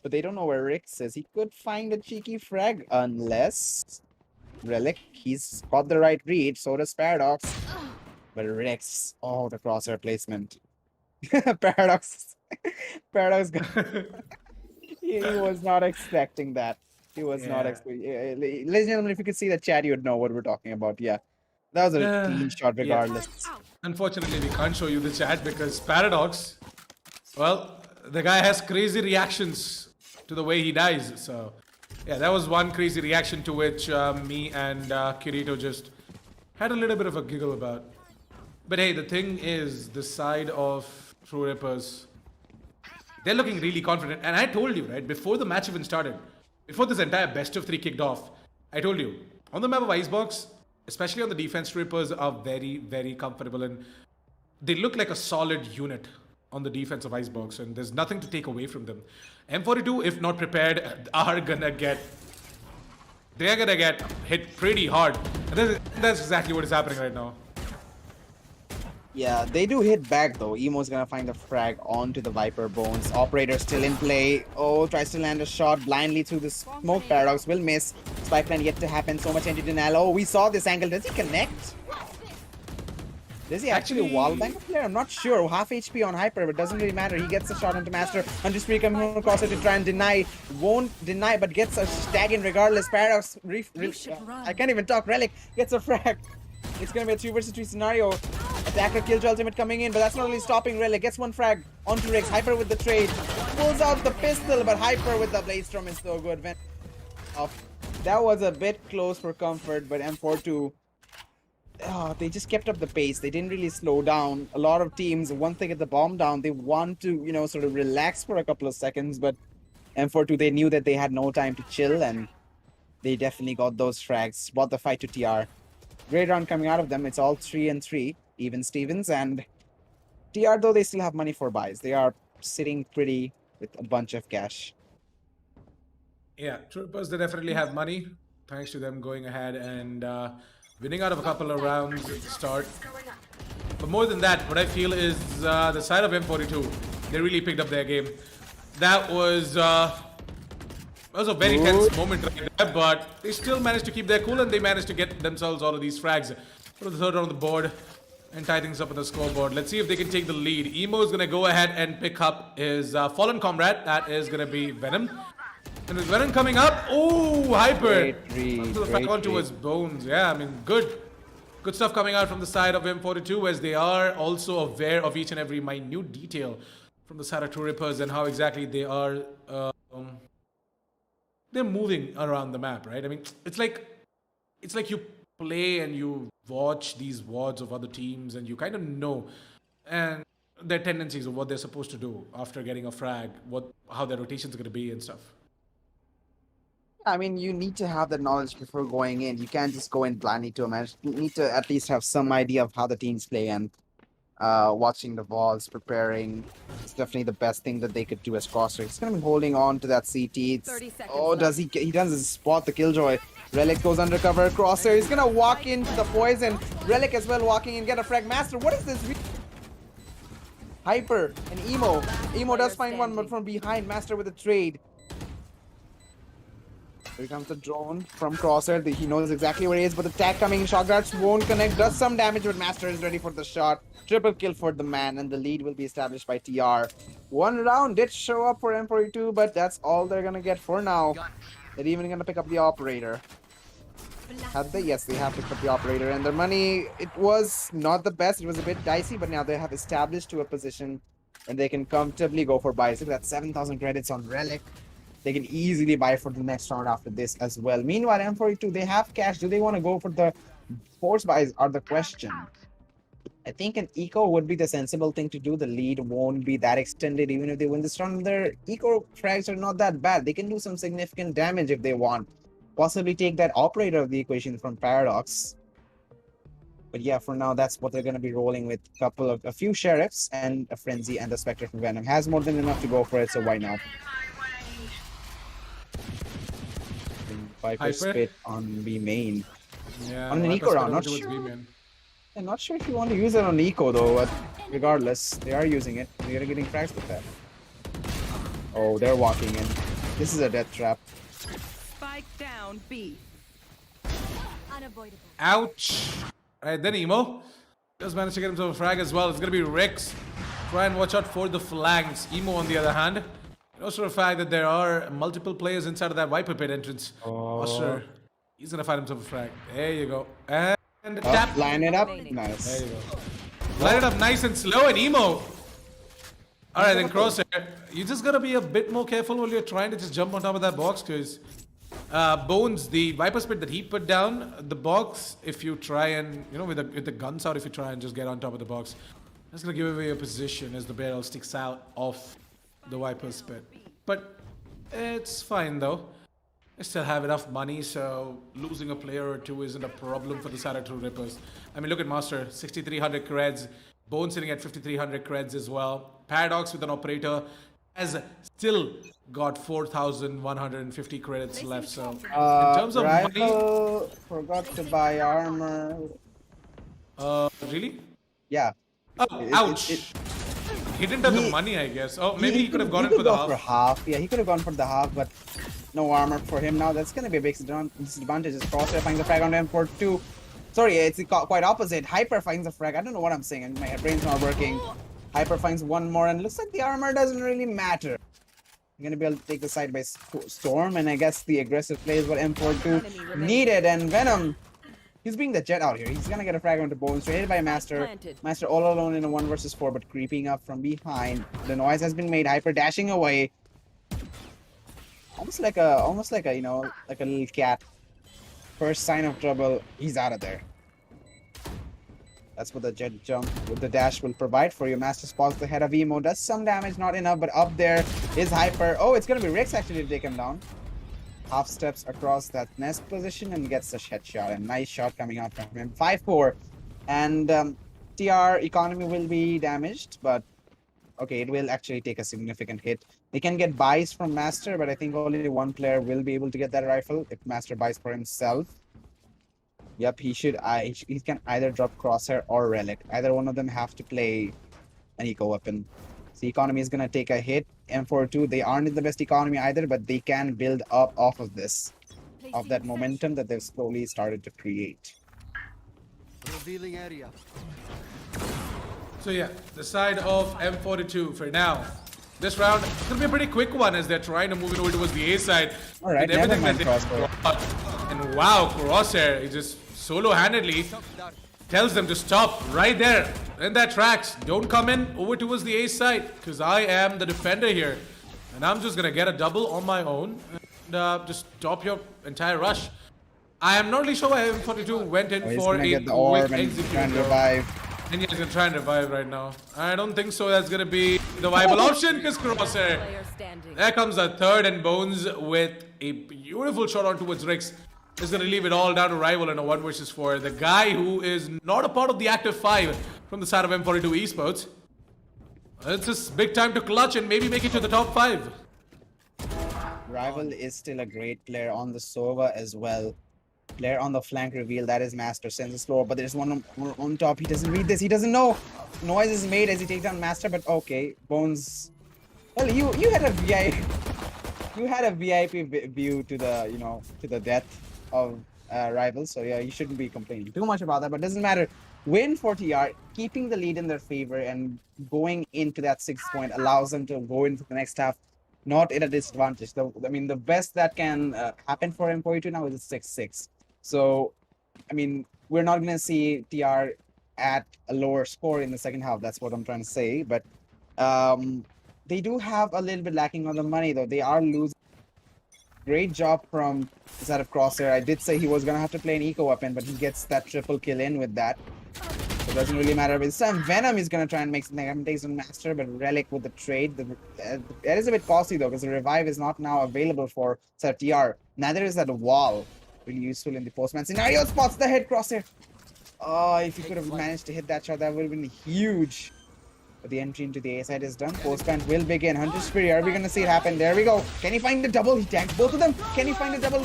But they don't know where Rix is. He could find a cheeky frag unless Relic. He's got the right read. So does Paradox. But Rix. Oh, the crosshair placement. Paradox. Paradox. He was not expecting that. He was not Yeah. expecting. Ladies and gentlemen, if you could see the chat, you would know what we're talking about. Yeah. That was a clean shot yeah. regardless. Unfortunately, we can't show you the chat because Paradox, well, the guy has crazy reactions to the way he dies. So, yeah, that was one crazy reaction to which me and Kirito just had a little bit of a giggle about. But hey, the thing is, the side of Truerippers, they're looking really confident. And I told you, right, before the match even started, before this entire best of 3 kicked off, I told you, on the map of Icebox, especially on the defense, Truerippers are very, very comfortable and they look like a solid unit on the defense of Icebox, and there's nothing to take away from them. M42, if not prepared, are gonna get hit pretty hard. And that's exactly what is happening right now. Yeah, they do hit back though. Emo's gonna find the frag onto the Viper Bones. Operator still in play. Oh, tries to land a shot blindly through the smoke. Paradox will miss. Spike plan yet to happen. So much anti-denial. Oh, we saw this angle. Does he connect? Does he actually wallbang a player? I'm not sure. Half HP on Hyper, but doesn't really matter. He gets the shot onto Master. Under Spree coming across it to try and deny. Won't deny, but gets a stag in regardless. Paradox. I can't even talk. Relic gets a frag. It's gonna be a 3 versus 3 scenario. Attacker Killjoy ultimate coming in, but that's not really stopping Relic. Gets one frag onto Rix. Hyper with the trade. Pulls out the pistol, but Hyper with the Blade Storm is so good. That was a bit close for comfort, but M42, they just kept up the pace. They didn't really slow down. A lot of teams, once they get the bomb down, they want to, sort of relax for a couple of seconds, but M42, they knew that they had no time to chill, and they definitely got those frags. Brought the fight to TR. Great round coming out of them. It's all 3-3, even Stevens, and TR, though, they still have money for buys. They are sitting pretty with a bunch of cash. Yeah, Troopers, they definitely have money, thanks to them going ahead and winning out of a couple of rounds at the start. But more than that, what I feel is the side of M42, they really picked up their game. That was a very tense moment right there, but they still managed to keep their cool and they managed to get themselves all of these frags. Put the third round on the board and tie things up on the scoreboard. Let's see if they can take the lead. Emo is going to go ahead and pick up his fallen comrade. That is going to be Venom. And with Venom coming up, oh, Hyper. Onto his bones. Yeah, I mean, good stuff coming out from the side of M42 as they are also aware of each and every minute detail from the side of Truerippers and how exactly they are they're moving around the map, right? I mean, it's like you play and you watch these WODs of other teams and you kind of know and their tendencies of what they're supposed to do after getting a frag, how their rotations are going to be and stuff. I mean, you need to have that knowledge before going in. You can't just go in blindly to a match. You need to at least have some idea of how the teams play, and watching the balls, preparing. It's definitely the best thing that they could do as crosser. He's going to be holding on to that CT. 30 seconds does he? He doesn't spot the Killjoy. Relic goes undercover. Crosser. He's going to walk into the poison. Relic as well walking in, get a frag. Master, what is this? Hyper and Emo. Emo does find one, but from behind. Master with a trade. Here comes the drone from Crosshair. He knows exactly where he is, but the tag coming in. Shot darts won't connect. Does some damage, but Master is ready for the shot. Triple kill for the man, and the lead will be established by TR. One round did show up for M42, but that's all they're gonna get for now. They're even gonna pick up the operator. Have they? Yes, they have picked up the operator, and their money, it was not the best. It was a bit dicey, but now they have established to a position, and they can comfortably go for buys. Look at that, 7,000 credits on Relic. They can easily buy for the next round after this as well. Meanwhile, M42, they have cash. Do they want to go for the force buys are the question. I think an eco would be the sensible thing to do. The lead won't be that extended even if they win this round. Their eco frags are not that bad. They can do some significant damage if they want. Possibly take that operator of the equation from Paradox. But yeah, for now, that's what they're going to be rolling with. A few sheriffs and a frenzy, and the Spectre from Venom has more than enough to go for it, so why not? Viper Hyper? spit on B main. Yeah, On an Viper eco spit round, over not towards sure. B, man. I'm not sure if you want to use it on eco though, but regardless, they are using it. They're getting frags with that. Oh, they're walking in. This is a death trap. Spike down B. Unavoidable. Ouch. Alright, then Emo just managed to get himself a frag as well. It's gonna be Rex. Try and watch out for the flanks. Emo, on the other hand, he knows for a fact that there are multiple players inside of that Viper pit entrance. Usher, he's gonna find himself a frag. There you go. And tap. Line it up. There Nice. you go. Line it up nice and slow, and Emo. Alright, then Crosshair, you just gotta be a bit more careful while you're trying to just jump on top of that box, because Bones, the Viper spit that he put down, the box, if you try and, you know, with the guns out, if you try and just get on top of the box, that's gonna give away your position as the barrel sticks out of the Viper spit. But it's fine though. I still have enough money, so losing a player or two isn't a problem for the side of Truerippers. I mean, look at Master, 6,300 creds. Bone sitting at 5,300 creds as well. Paradox with an operator has still got 4,150 credits left. So in terms of money, Rival forgot to buy armor. really? Yeah. Oh, ouch! it- He didn't have the he- money, I guess. Oh, maybe he could have gone in could for the go half. Yeah, he could have gone for the half, but no armor for him now. That's gonna be a big disadvantage. As Crosshair finds the frag on M42. Sorry, it's quite opposite. Hyper finds a frag. I don't know what I'm saying, and my brain's not working. Hyper finds one more, and looks like the armor doesn't really matter. I'm gonna be able to take the side by storm, and I guess the aggressive play is what M42 needed. And Venom, he's being the jet out here. He's gonna get a frag onto Bones, traded by Master. Planted. Master all alone in a 1 versus 4, but creeping up from behind. The noise has been made. Hyper dashing away, almost like a you know, like a little cat. First sign of trouble, he's out of there. That's what the jet jump with the dash will provide for you. Master spots the head of Emo, does some damage, not enough, but up there is Hyper. Oh, it's gonna be Rex actually to take him down. Half steps across that nest position and gets a headshot. A nice shot coming out from him. 5-4. And TR economy will be damaged, but okay, it will actually take a significant hit. They can get buys from Master, but I think only one player will be able to get that rifle if Master buys for himself. Yep, he should. He can either drop Crosshair or Relic. Either one of them have to play an eco weapon. So economy is gonna take a hit. M42, they aren't in the best economy either, but they can build up off of this, of that momentum that they've slowly started to create. Revealing area. So yeah, the side of M42 for now. This round is gonna be a pretty quick one as they're trying to move it over towards the A side. All right, with never everything mind that Crosshair. got. And wow, Crosshair, he just solo-handedly tells them to stop right there in their tracks. Don't come in over towards the A side, because I am the defender here. And I'm just gonna get a double on my own and just stop your entire rush. I am not really sure why M42 went in Oh, he's for gonna a get the orb quick and try and execute. revive. And yeah, he's gonna try and revive right now. I don't think so. That's gonna be the viable option, because Crosshair. Player standing. There comes the third, and Bones with a beautiful shot on towards Rix is gonna leave it all down to Rival in a 1 versus 4. The guy who is not a part of the active 5 from the side of M42 Esports. It's just big time to clutch and maybe make it to the top 5. Rival is still a great player on the Sova as well. Player on the flank reveal, that is Master. Sends a slow, but there's one on top. He doesn't read this. He doesn't know. Noise is made as he takes down Master, but okay. Bones. Well, you had a VIP view to the, you know, to the death of Rival. So yeah, you shouldn't be complaining too much about that. But doesn't matter. Win for TR, keeping the lead in their favor and going into that 6th point allows them to go into the next half not at a disadvantage. I mean, the best that can happen for M42 now is a 6-6. So, I mean, we're not going to see TR at a lower score in the second half. That's what I'm trying to say. But they do have a little bit lacking on the money, though. They are losing. Great job from the side of Crosshair. I did say he was going to have to play an eco weapon, but he gets that triple kill in with that. It doesn't really matter. This time Venom is gonna try and make something takes on Master, but Relic with the trade. That is a bit costly though, because the revive is not now available for TR. Neither is that wall. Really useful in the postman scenario. Spots the head crosshair. Oh, if he could have managed to hit that shot, that would have been huge. But the entry into the A side is done. Postman will begin. Hunter's Fury. Are we gonna see it happen? There we go. Can he find the double? He tagged both of them. Can he find a double?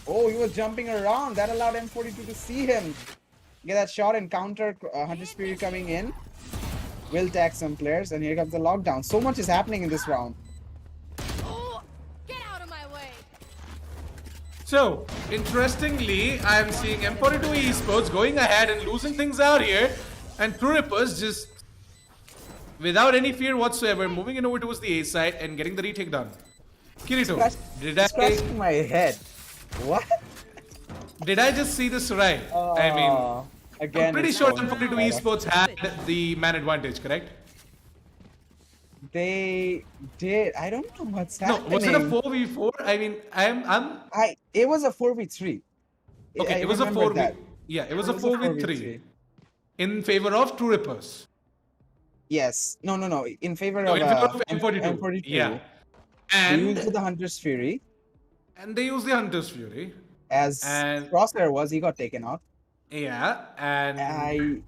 Oh, he was jumping around. That allowed M42 to see him. Get that shot and counter Hunter's Fury coming in. Will tag some players, and here comes the lockdown. So much is happening in this round. Oh, get out of my way. So, interestingly, I am seeing M42 Esports going ahead and losing things out here, and Truerippers just, without any fear whatsoever, moving in over towards the A side and getting the retake done. Kirito, Scratching my head. What? did I just see this right? I mean, again, I'm pretty it's sure going M42 right. Esports had the man advantage, correct? They did. I don't know what's No, happening. was it a 4v4? I mean, I'm It was a 4v3. okay. I It was a remember 4v. that. Yeah, it was a It 4v3 in favor of Truerippers. Yes. No. In favor No, of in favor of M42. M42. Yeah, They used and the Hunter's Fury. they use the Hunter's Fury. As And- Crosshair was, he got taken out. Yeah, and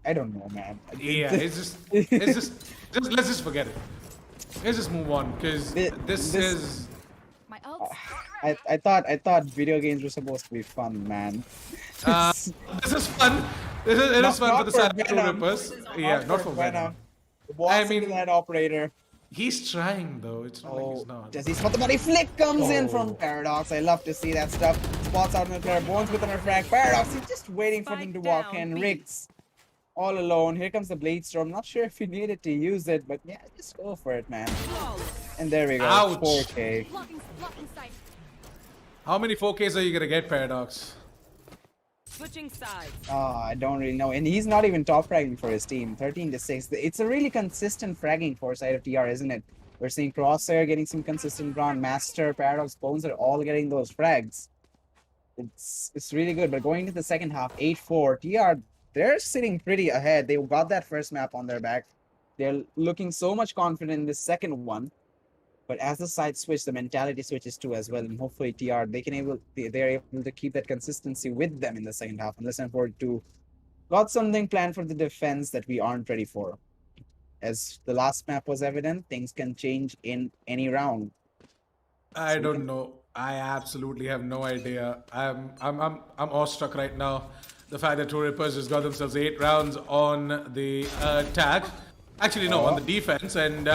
I don't know, man. yeah, it's just let's just forget it. Let's just move on because this is. My ult's I thought video games were supposed to be fun, man. This is fun. It is fun for the side of Venom. Truerippers. Yeah, not for Venom. I mean- that operator. He's trying though. It's not like he's not. Does he spot the body? Flick comes in Oh. from Paradox. I love to see that stuff. Spots out in the player. Bones with an refract. Paradox, he's just waiting for him to Spike walk down, in. B. Riggs, all alone. Here comes the Blade Storm. Not sure if he needed to use it, but yeah, just go for it, man. And there we go. Ouch. 4K. blocking sight. How many 4Ks are you gonna get, Paradox? Switching sides. I don't really know. And he's not even top fragging for his team. 13-6. It's a really consistent fragging for side of TR, isn't it? We're seeing Crosshair getting some consistent ground. Master, Paradox, Bones are all getting those frags. It's really good. But going into the second half, 8-4, TR, they're sitting pretty ahead. They got that first map on their back. They're looking so much confident in the second one. But as the side switch, the mentality switches too as well. And hopefully TR, they're able to keep that consistency with them in the second half. Unless M42 got something planned for the defense that we aren't ready for. As the last map was evident, things can change in any round. I don't know. I absolutely have no idea. I'm awestruck right now. The fact that Truerippers just got themselves 8 rounds on the attack. Actually, no, on the defense. And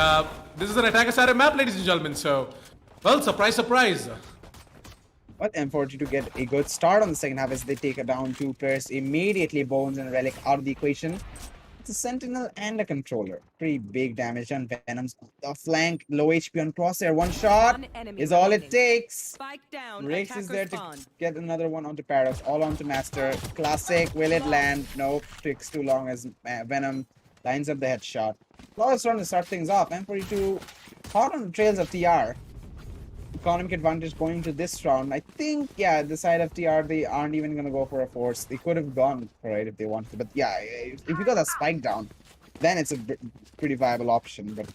this is an attacker-sided map, ladies and gentlemen. So, well, surprise, surprise. But M42 get a good start on the second half as they take down 2 players immediately. Bones and Relic out of the equation. It's a Sentinel and a Controller. Pretty big damage on Venom's on the flank. Low HP on Crosshair. One shot One enemy is all it remaining. takes. Spike down. Riggs is there Attacker to spawn. get another one onto Paradox. All onto Master. Classic. Will it land? Nope. Takes too long as Venom lines up the headshot. Lawless run to start things off. M42 hot on the trails of TR. Economic advantage going to this round. I think, yeah, the side of TR, they aren't even going to go for a force. They could have gone for it if they wanted to. But yeah, if you got a spike down, then it's a pretty viable option. But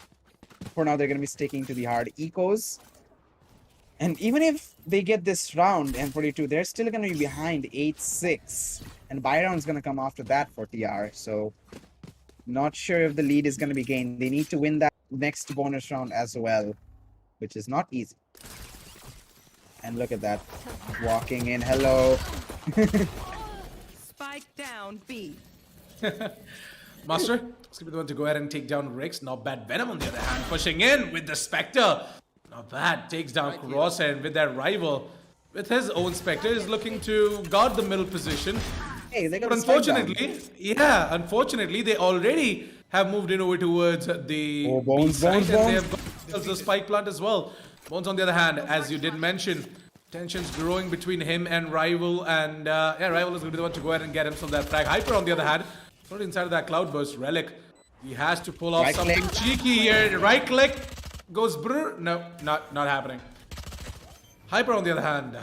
for now, they're going to be sticking to the hard ecos. And even if they get this round, M42, they're still going to be behind 8-6. And buy round's going to come after that for TR. So not sure if the lead is going to be gained. They need to win that next bonus round as well, which is not easy. And look at that. Walking in. Hello. Spike down B. Master, it's gonna be the one to go ahead and take down Riggs. Not bad. Venom on the other hand, pushing in with the Spectre. Not bad. Takes down Crosshair, and with their rival, with his own Spectre, is looking to guard the middle position. Hey, they got But a spike down. unfortunately, they already have moved in over towards the B Bones, side, Bones, and they Bones. have got themselves a spike plant as well. Bones, on the other hand, as you did mention, tensions growing between him and Rival, and Rival is going to be the one to go ahead and get himself that frag. Hyper, on the other hand, not inside of that cloudburst. Relic, he has to pull off Right something click. cheeky here. Right click goes brr. No, not happening. Hyper, on the other hand,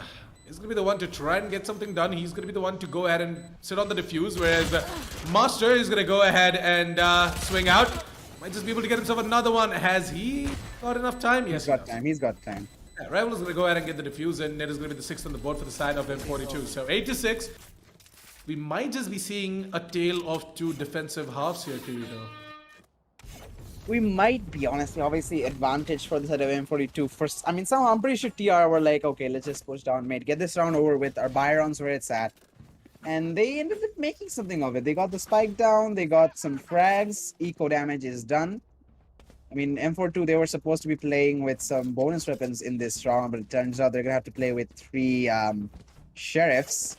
is going to be the one to try and get something done. He's going to be the one to go ahead and sit on the defuse, whereas Master is going to go ahead and swing out. Might just be able to get himself another one. Has he got enough time? Yes, He's got time. He's got time. yeah, Rival is going to go ahead and get the defuse, and it is going to be the 6th on the board for the side of M42. So 8-6. We might just be seeing a tale of two defensive halves here, Kirito. We might be, honestly, obviously, advantage for the side of M42 first. I mean, somehow I'm pretty sure TR were like, okay, let's just push down mid, get this round over with. Our Byron's where it's at. And they ended up making something of it. They got the spike down, they got some frags, eco damage is done. I mean, M42, they were supposed to be playing with some bonus weapons in this round, but it turns out they're going to have to play with 3 sheriffs.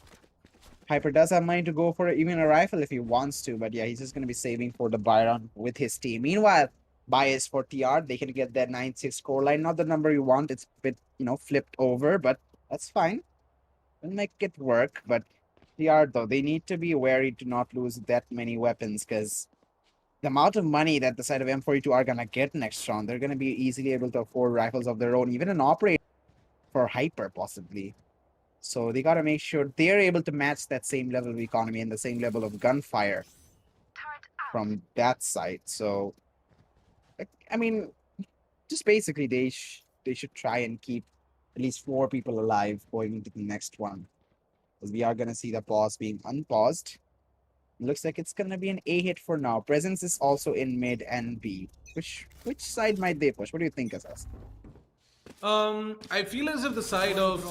Hyper does have money to go for even a rifle if he wants to, but yeah, he's just going to be saving for the Byron with his team. Meanwhile, bias for TR, they can get that 9-6 score line. Not the number you want, it's a bit, flipped over, but that's fine. We'll make it work, but TR, though, they need to be wary to not lose that many weapons, because the amount of money that the side of M42 are going to get next round, they're going to be easily able to afford rifles of their own, even an operator for Hyper, possibly. So they got to make sure they're able to match that same level of economy and the same level of gunfire from that side. So, I mean, just basically they should try and keep at least 4 people alive going into the next one. Because we are going to see the pause being unpaused. Looks like it's going to be an A hit for now. Presence is also in mid and B. Which side might they push? What do you think, Asas? I feel as if the side of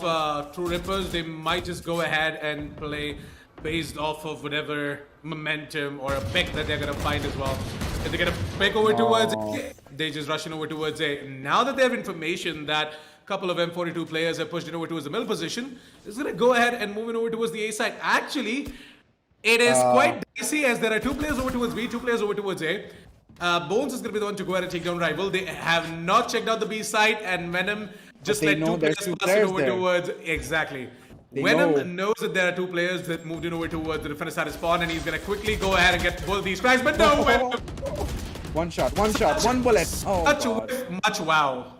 Truerippers, they might just go ahead and play based off of whatever momentum or a pick that they're going to find as well. If they get a pick over towards A, they just rush in over towards A. Now that they have information that a couple of M42 players have pushed it over towards the middle position, it's going to go ahead and move it over towards the A side. Actually, it is quite dicey as there are 2 players over towards B, 2 players over towards A. Bones is going to be the one to go ahead and take down Rival. They have not checked out the B side, and Venom just let 2 players pass it over towards. Exactly. Venom knows that there are 2 players that moved in over towards the defender side of spawn, and he's going to quickly go ahead and get both these frags. But no, Venom. One shot, one bullet. Oh, much wow.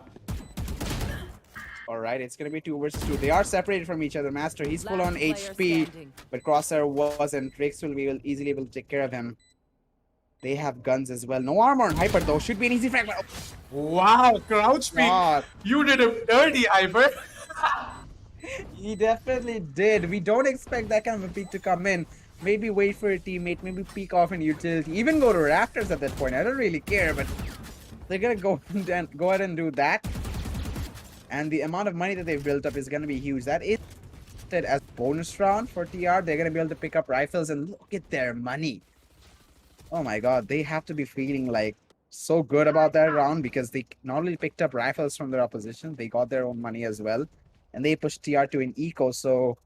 All right, it's going to be 2 versus 2. They are separated from each other. Master, he's full on Player HP, standing. but Crosshair wasn't. Rix will be easily able to take care of him. They have guns as well. No armor on Hyper, though. Should be an easy frag. Wow, crouch me. God. You did him dirty, Hyper. He definitely did. We don't expect that kind of a peek to come in. Maybe wait for a teammate, maybe peek off in utility, even go to Raptors at that point. I don't really care, but they're gonna go ahead and do that. And the amount of money that they've built up is gonna be huge. That is as bonus round for TR. They're gonna be able to pick up rifles and look at their money. Oh my god, they have to be feeling like so good about that round because they not only picked up rifles from their opposition, they got their own money as well. And they pushed TR to an eco, so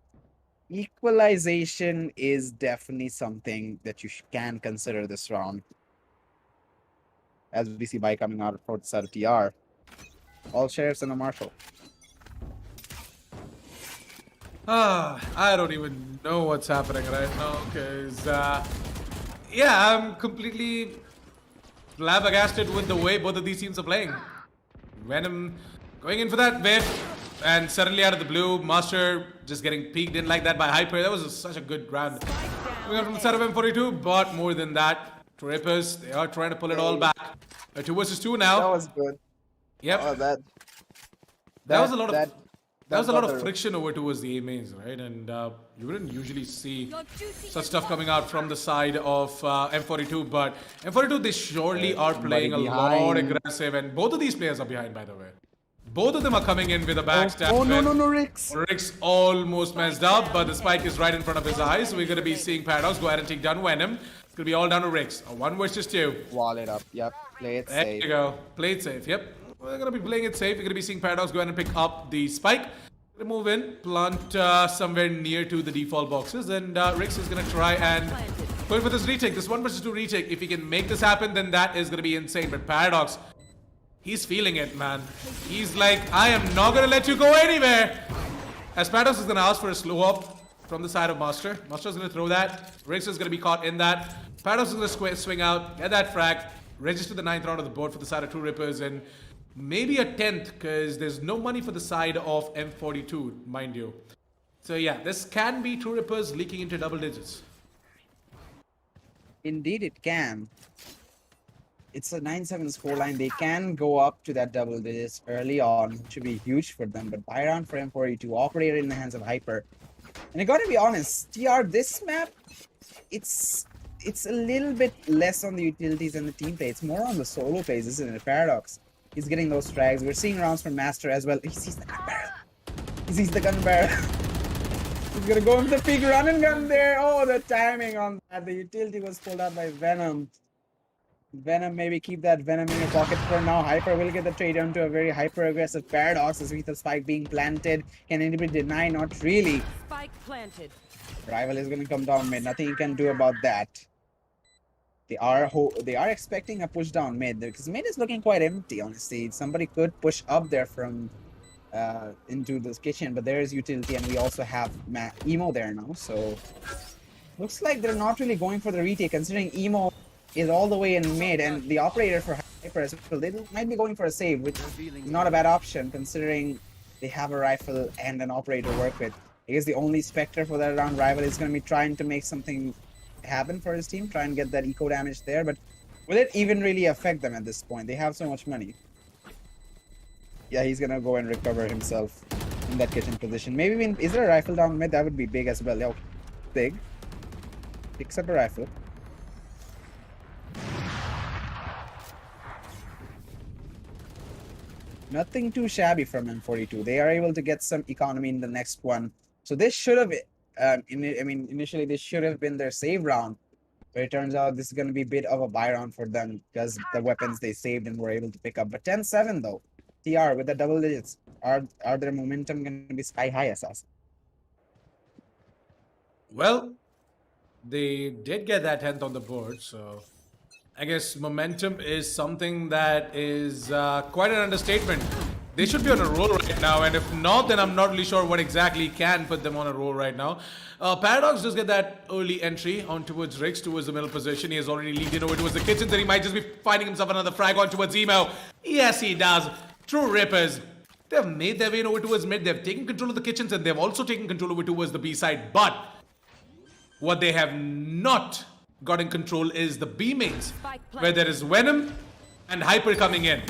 equalization is definitely something that you can consider this round. As we see by coming out for the side of TR. All sheriffs and a marshal. I don't even know what's happening right now, because, yeah, I'm completely flabbergasted with the way both of these teams are playing. Venom going in for that whip, and suddenly out of the blue, Master just getting peeked in like that by Hyper. That was such a good round. Coming out from the side of M42, but more than that, Truerippers, they are trying to pull it all back. 2 versus 2 now. That was good. Yep. Oh, that was a lot of friction over towards the A mains, right? And you wouldn't usually see such stuff coming out from the side of M42, but M42, they surely are playing a lot aggressive, and both of these players are behind, by the way. Both of them are coming in with a backstab. Oh, no, Rix. Rix almost messed up, but the spike is right in front of his eyes, so we're going to be seeing Paradox go ahead and take down Venom. It's going to be all down to Rix. A 1 versus 2. Wall it up. Yep. Play it safe. There you go. Play it safe. Yep. We're going to be playing it safe. We're going to be seeing Paradox go ahead and pick up the spike. Move in, plant somewhere near to the default boxes, and Rix is going to try and go in for this retake, this 1 versus 2 retake. If he can make this happen, then that is going to be insane. But Paradox, he's feeling it, man. He's like, I am not going to let you go anywhere. As Paradox is going to ask for a slow up from the side of Master. Master is going to throw that. Rix is going to be caught in that. Paradox is going to swing out, get that frag, register the 9th round of the board for the side of Truerippers, and maybe a 10th, because there's no money for the side of M42, mind you. So yeah, this can be Truerippers leaking into double digits. Indeed, it can. It's a 9-7 scoreline. They can go up to that double digits early on, which should be huge for them. But Byron for M42, operator in the hands of Hyper. And I gotta be honest, TR, this map, it's a little bit less on the utilities and the team play. It's more on the solo plays, isn't it? Paradox. He's getting those frags. We're seeing rounds from Master as well. He sees the gun barrel. He sees the gun barrel. He's gonna go into the big run and gun there. Oh, the timing on that. The utility was pulled out by Venom. Venom, maybe keep that Venom in your pocket for now. Hyper will get the trade onto a very hyper-aggressive Paradox as with the spike being planted. Can anybody deny? Not really. Spike planted. Rival is gonna come down mid. Nothing you can do about that. They are expecting a push down mid because mid is looking quite empty, honestly. Somebody could push up there from into this kitchen, but there is utility, and we also have Emo there now. So looks like they're not really going for the retake, considering Emo is all the way in mid, and the operator for Hyper as well. They might be going for a save, which is not a bad option considering they have a rifle and an operator to work with. I guess the only Spectre for that round Rival is going to be trying to make something happen for his team, try and get that eco damage there, but will it even really affect them at this point? They have so much money. Yeah, he's gonna go and recover himself in that kitchen position. Maybe is there a rifle down mid? That would be big as well. Yeah, okay. Big. Picks up a rifle. Nothing too shabby from M42. They are able to get some economy in the next one. So this should have, initially this should have been their save round. But it turns out this is going to be a bit of a buy round for them because the weapons they saved and were able to pick up. But 10-7 though. TR with the double digits. Are their momentum going to be sky high, Assassin? Well, they did get that 10th on the board, so I guess momentum is something that is quite an understatement. They should be on a roll right now, and if not, then I'm not really sure what exactly can put them on a roll right now. Paradox does get that early entry on towards Rix, towards the middle position. He has already leaned in over towards the kitchens, and he might just be finding himself another frag on towards Emo. Yes, he does. Truerippers. They've made their way over towards mid. They've taken control of the kitchens, and they've also taken control over towards the B side. But what they have not got in control is the B mains, where there is Venom and Hyper coming in.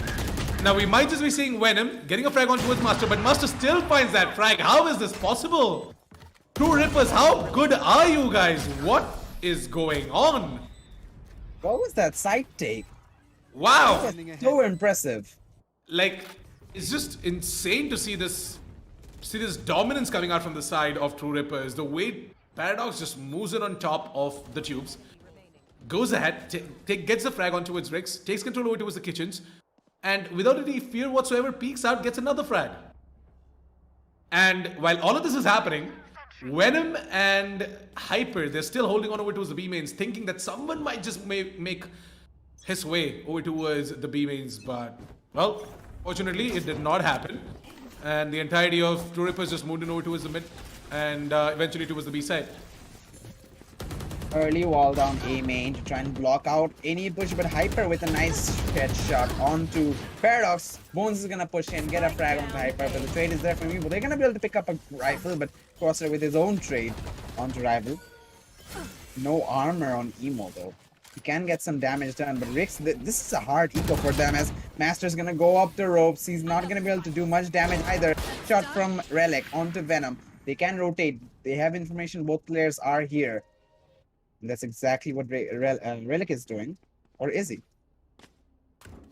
Now we might just be seeing Venom getting a frag on towards Master, but Master still finds that frag. How is this possible? Truerippers, how good are you guys? What is going on? What was that side take? Wow! So impressive. Like, it's just insane to see this dominance coming out from the side of Truerippers. The way Paradox just moves in on top of the tubes, goes ahead, gets the frag on towards Rix, takes control over towards the kitchens, and without any fear whatsoever, peeks out, gets another frag. And while all of this is happening, Venom and Hyper, they're still holding on over towards the B mains, thinking that someone might just make his way over towards the B mains, but, well, fortunately, it did not happen. And the entirety of Truerippers just moved in over towards the mid, and eventually towards the B side. Early wall down A main to try and block out any push, but Hyper with a nice headshot onto Paradox. Bones is gonna push in, get a frag onto Hyper, but the trade is there for me. But they're gonna be able to pick up a rifle, but Crosser with his own trade onto Rival. No armor on Emo though. He can get some damage done, but Rix, this is a hard eco for them as Master's gonna go up the ropes. He's not gonna be able to do much damage either. Shot from Relic onto Venom. They can rotate. They have information. Both players are here. And that's exactly what Relic is doing. Or is he?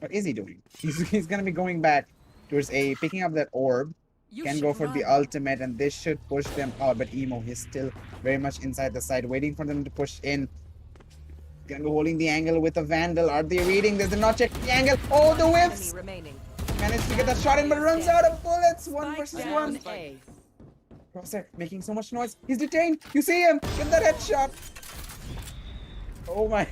What is he doing? He's gonna be going back towards A, picking up that orb. Can go for the ultimate, and this should push them out. But Emo, he's still very much inside the side, waiting for them to push in. Gonna be holding the angle with a Vandal. Are they reading this? They're not checking the angle. Oh, the whips! Managed to get that shot in, but runs out of bullets. 1 versus 1. Crosser making so much noise. He's detained. You see him. Get that headshot. Oh my.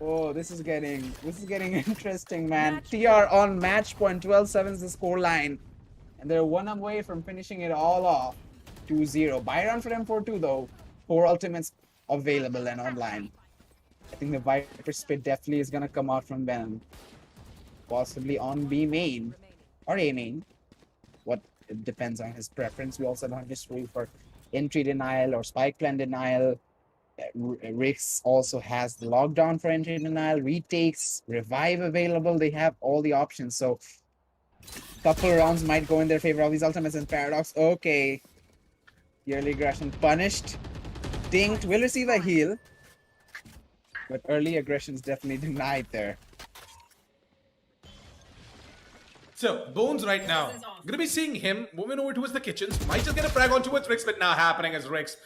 Oh, this is getting interesting, man. TR on match point. 12-7 is the score line. And they're one away from finishing it all off. 2-0. Buy round for M42 though. 4 ultimates available and online. I think the Viper Spit definitely is gonna come out from Venom. Possibly on B main. Or A main. What it depends on his preference. We also have history for entry denial or spike plan denial. Rix also has the lockdown for entry denial, retakes, revive available. They have all the options. So couple rounds might go in their favor. All these ultimates and Paradox. Okay. Yearly aggression punished. Dinked. Will receive a heal. But early aggression is definitely denied there. So, Bones right now, gonna be seeing him moving over towards the kitchens. Might just get a frag on towards Rix, but not happening as Rix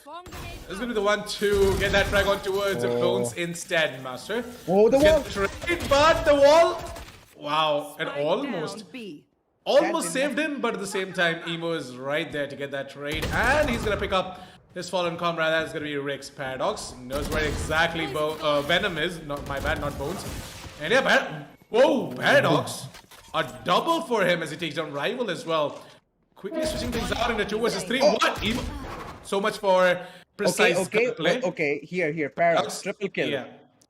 is gonna be the one to get that frag on towards Bones instead, Master. Oh, the wall! But the wall! Wow, and Spike almost down B. almost saved him, but at the same time, Emo is right there to get that trade, and he's gonna pick up his fallen comrade. That's gonna be Rix. Paradox knows where exactly Venom is. Not my bad, not Bones. And yeah, whoa, Paradox. A double for him as he takes down Rival as well. Quickly switching things out into 2 versus 3. What? Emo. So much for precise play. Okay. Here. Paradox. Triple kill. Yeah.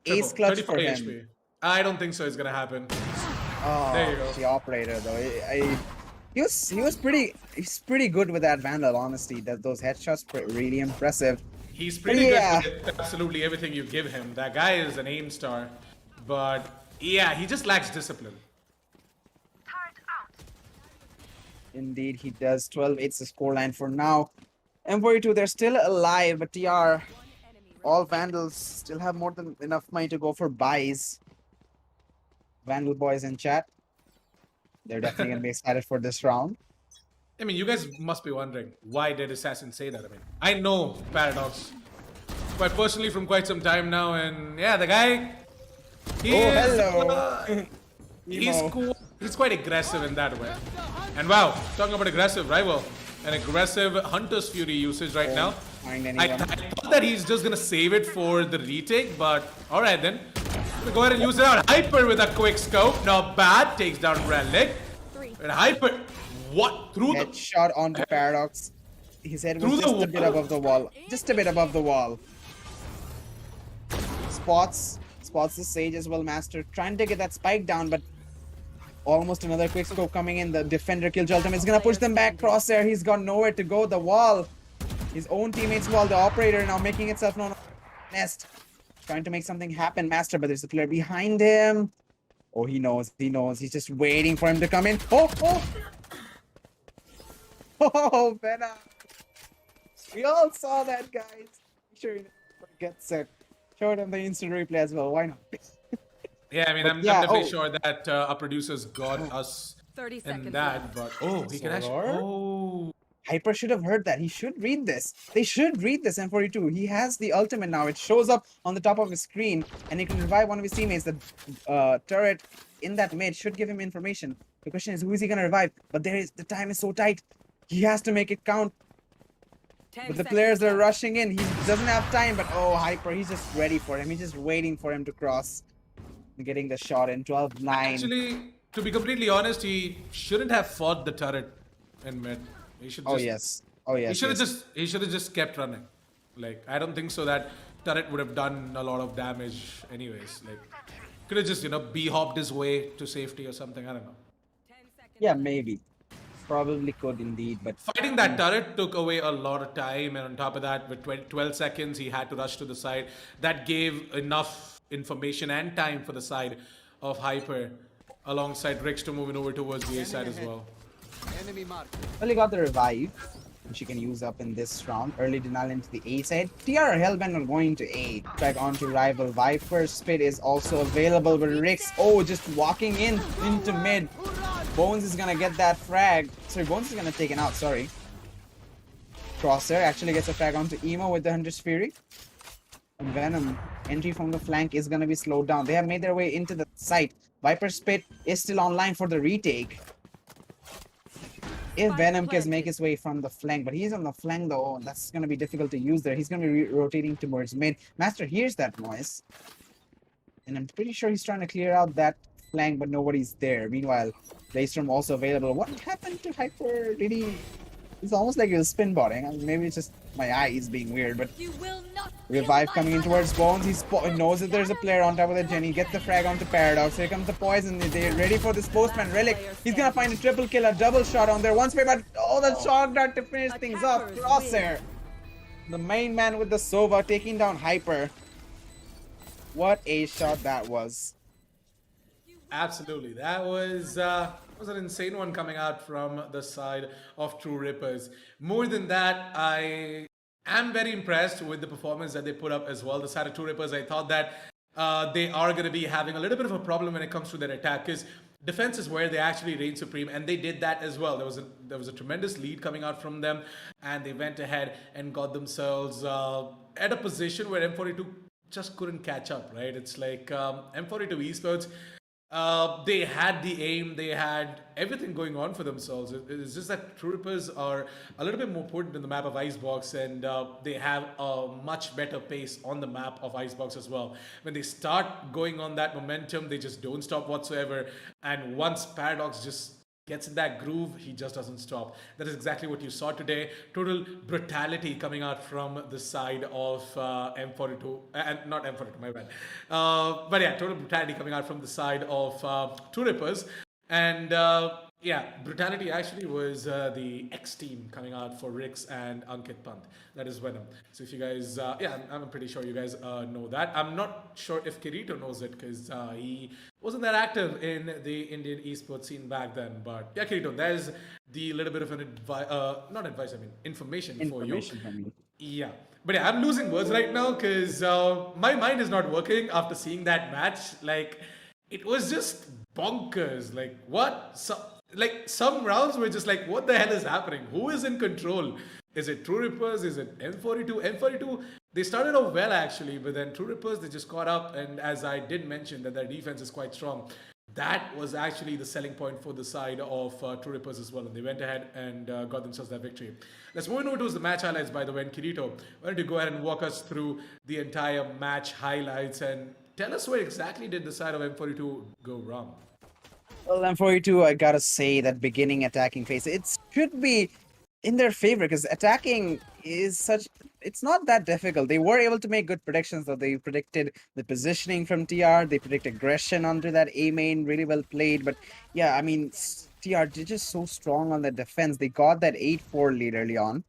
Ace clutch for him. HP. I don't think so. It's gonna happen. Oh, There you go. the operator though. He's pretty good with that Vandal. Honestly, those headshots really impressive. He's pretty Yeah. good with absolutely everything you give him. That guy is an aim star, but yeah, he just lacks discipline. Indeed, he does. 12-8's the scoreline for now. M42, they're still alive, but TR, all Vandals still have more than enough money to go for buys. Vandal boys in chat, they're definitely gonna be excited for this round. I mean, you guys must be wondering, why did Assassin say that? I mean, I know Paradox quite personally from quite some time now, and yeah, the guy, Hello. he's quite aggressive in that way. And wow, talking about aggressive, Rival, an aggressive Hunter's Fury usage right now. Find I anyone. thought that he's just gonna save it for the retake, but alright then. We'll go ahead and use it out. Hyper with a quick scope, not bad. Takes down Relic. And Hyper, what? Through the... Headshot onto Paradox. His head was Through the just a bit wall? above the wall. Just a bit above the wall. Spots the Sage as well, Master. Trying to get that spike down, but almost another quick scope coming in. The defender kill ultimate is gonna push them back. Crosshair, he's got nowhere to go. The wall. His own teammates wall. The operator now making itself known. Nest. Trying to make something happen, Master, but there's a player behind him. Oh, he knows. He's just waiting for him to come in. Oh! Oh, Venom. We all saw that, guys. Sure, you gets it. Showed him the instant replay as well. Why not? Yeah, I mean, But I'm yeah, definitely sure that our producers got us 30 in seconds that, left. but oh, he can actually... Solar? Oh... Hyper should have heard that. He should read this. They should read this, M42. He has the ultimate now. It shows up on the top of his screen, and he can revive one of his teammates. The turret in that mid should give him information. The question is, who is he going to revive? But the time is so tight. He has to make it count. 10 But the seconds players are left. rushing in. He doesn't have time, but oh, Hyper, he's just ready for him. He's just waiting for him to cross. Getting the shot in 12-9. Actually, to be completely honest, he shouldn't have fought the turret in mid. He should just... Oh yes. He should have just kept running. Like, I don't think so that turret would have done a lot of damage anyways. Like, could have just, b-hopped his way to safety or something. I don't know. 10 seconds Yeah, left. maybe. Probably could indeed, but Fighting that turret took away a lot of time, and on top of that, with 12 seconds, he had to rush to the side. That gave enough information and time for the side of Hyper, alongside Rix to moving over towards the A side as well. Enemy mark. well, he got the revive, which he can use up in this round. Early denial into the A side. TR are hellbent on going to A. Back onto rival. Viper's Spit is also available, but Rix, just walking into mid. Bones is gonna get that frag. Sorry, Bones is gonna take it out, sorry. Crosshair actually gets a frag onto Emo with the Hunter's Fury. And Venom, entry from the flank is gonna be slowed down. They have made their way into the site. Viper's Spit is still online for the retake. If Venom can make his way from the flank, but he's on the flank though, that's gonna be difficult to use there. He's gonna be rotating towards mid. Master hears that noise. And I'm pretty sure he's trying to clear out that flank, but nobody's there. Meanwhile, Daystrom also available. What happened to Hyper? Did he It's almost like he was spin botting. I mean, maybe it's just my eyes being weird, but You will not Revive kill coming in my towards ally. Bones. He knows that there's a player on top of the Jenny. Gets the frag onto Paradox. Here comes the poison. They're ready for this postman relic. He's gonna find a triple kill, a double shot on there. One spray, but oh, the shock dart to finish things off. Attackers Crosshair. The main man with the Sova taking down Hyper. What a shot that was. Absolutely. That was an insane one coming out from the side of Truerippers. More than that, I am very impressed with the performance that they put up as well. The side of Truerippers, I thought that they are going to be having a little bit of a problem when it comes to their attack, because defense is where they actually reign supreme, and they did that as well. There was a tremendous lead coming out from them, and they went ahead and got themselves at a position where M42 just couldn't catch up, right? It's like M42 Esports, they had the aim, they had everything going on for themselves. It's just that Truerippers are a little bit more potent in the map of Icebox, and they have a much better pace on the map of Icebox as well. When they start going on that momentum, they just don't stop whatsoever. And once Paradox just gets in that groove, he just doesn't stop. That is exactly what you saw today. Total brutality coming out from the side of M42, and not M42, my bad. But yeah, total brutality coming out from the side of Truerippers. And yeah, brutality actually was the X team coming out for Rix and Ankit Pant. That is Venom. So if you guys, yeah, I'm pretty sure you guys know that. I'm not sure if Kirito knows it, because he wasn't that active in the Indian esports scene back then. But yeah, Kirito, there's the little bit of an not advice, I mean information for you. Information from me. Yeah. But yeah, I'm losing words right now because my mind is not working after seeing that match. Like, it was just bonkers. Like, what? Like, some rounds were just like, what the hell is happening? Who is in control? Is it Truerippers? Is it M42? M42, they started off well actually, but then Truerippers, they just caught up. And as I did mention, that their defense is quite strong. That was actually the selling point for the side of Truerippers as well. And they went ahead and got themselves that victory. Let's move on to the match highlights, by the way. And Kirito, why don't you go ahead and walk us through the entire match highlights and tell us where exactly did the side of M42 go wrong? Well, M42, I gotta say that beginning attacking phase, it should be in their favor because attacking is such. It's not that difficult. They were able to make good predictions, though. They predicted the positioning from TR. They predict aggression onto that A main, really well played. But yeah, I mean, TR, they're just so strong on the defense. They got that 8-4 lead early on.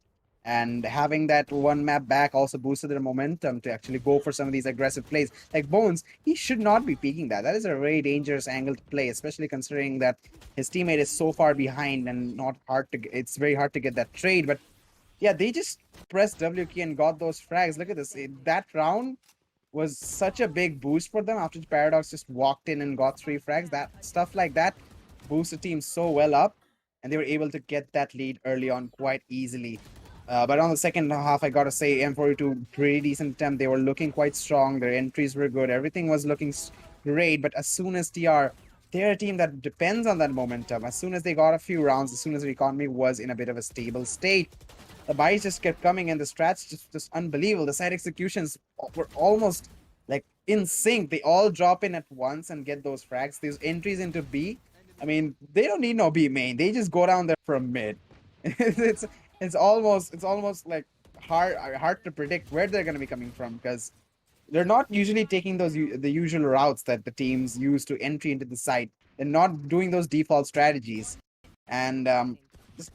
And having that one map back also boosted their momentum to actually go for some of these aggressive plays. Like Bones, he should not be peeking that. That is a very dangerous angle to play, especially considering that his teammate is so far behind and not hard to. It's very hard to get that trade. But yeah, they just pressed W key and got those frags. Look at this. That round was such a big boost for them after Paradox just walked in and got 3 frags. That stuff like that boosts the team so well up, and they were able to get that lead early on quite easily. But on the second half, I gotta say, M42 pretty decent attempt. They were looking quite strong. Their entries were good. Everything was looking great. But as soon as TR, they're a team that depends on that momentum. As soon as they got a few rounds, as soon as the economy was in a bit of a stable state, the buys just kept coming and the strats just unbelievable. The side executions were almost like in sync. They all drop in at once and get those frags. These entries into B, I mean, they don't need no B main. They just go down there from mid. It's almost like hard to predict where they're going to be coming from because they're not usually taking the usual routes that the teams use to entry into the site. They're not doing those default strategies, and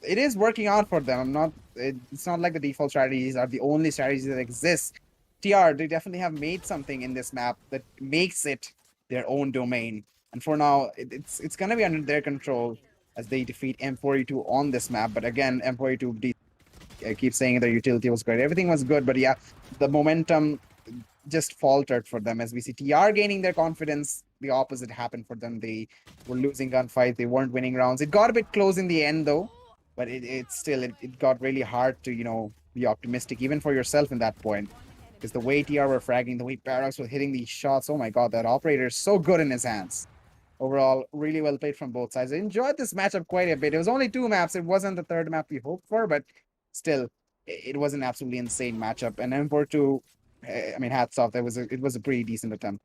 it is working out for them. It's not like the default strategies are the only strategies that exist. TR, they definitely have made something in this map that makes it their own domain, and for now, it's going to be under their control as they defeat M42 on this map. But again, M42, I keep saying their utility was great. Everything was good, but yeah, the momentum just faltered for them as we see TR gaining their confidence. The opposite happened for them. They were losing gunfights. They weren't winning rounds. It got a bit close in the end though, but it got really hard to, be optimistic even for yourself in that point. Because the way TR were fragging, the way Paradox was hitting these shots, oh my god, that operator is so good in his hands. Overall, really well played from both sides. I enjoyed this matchup quite a bit. It was only 2 maps. It wasn't the third map we hoped for, but still, it was an absolutely insane matchup. And M42, I mean, hats off. It was a pretty decent attempt.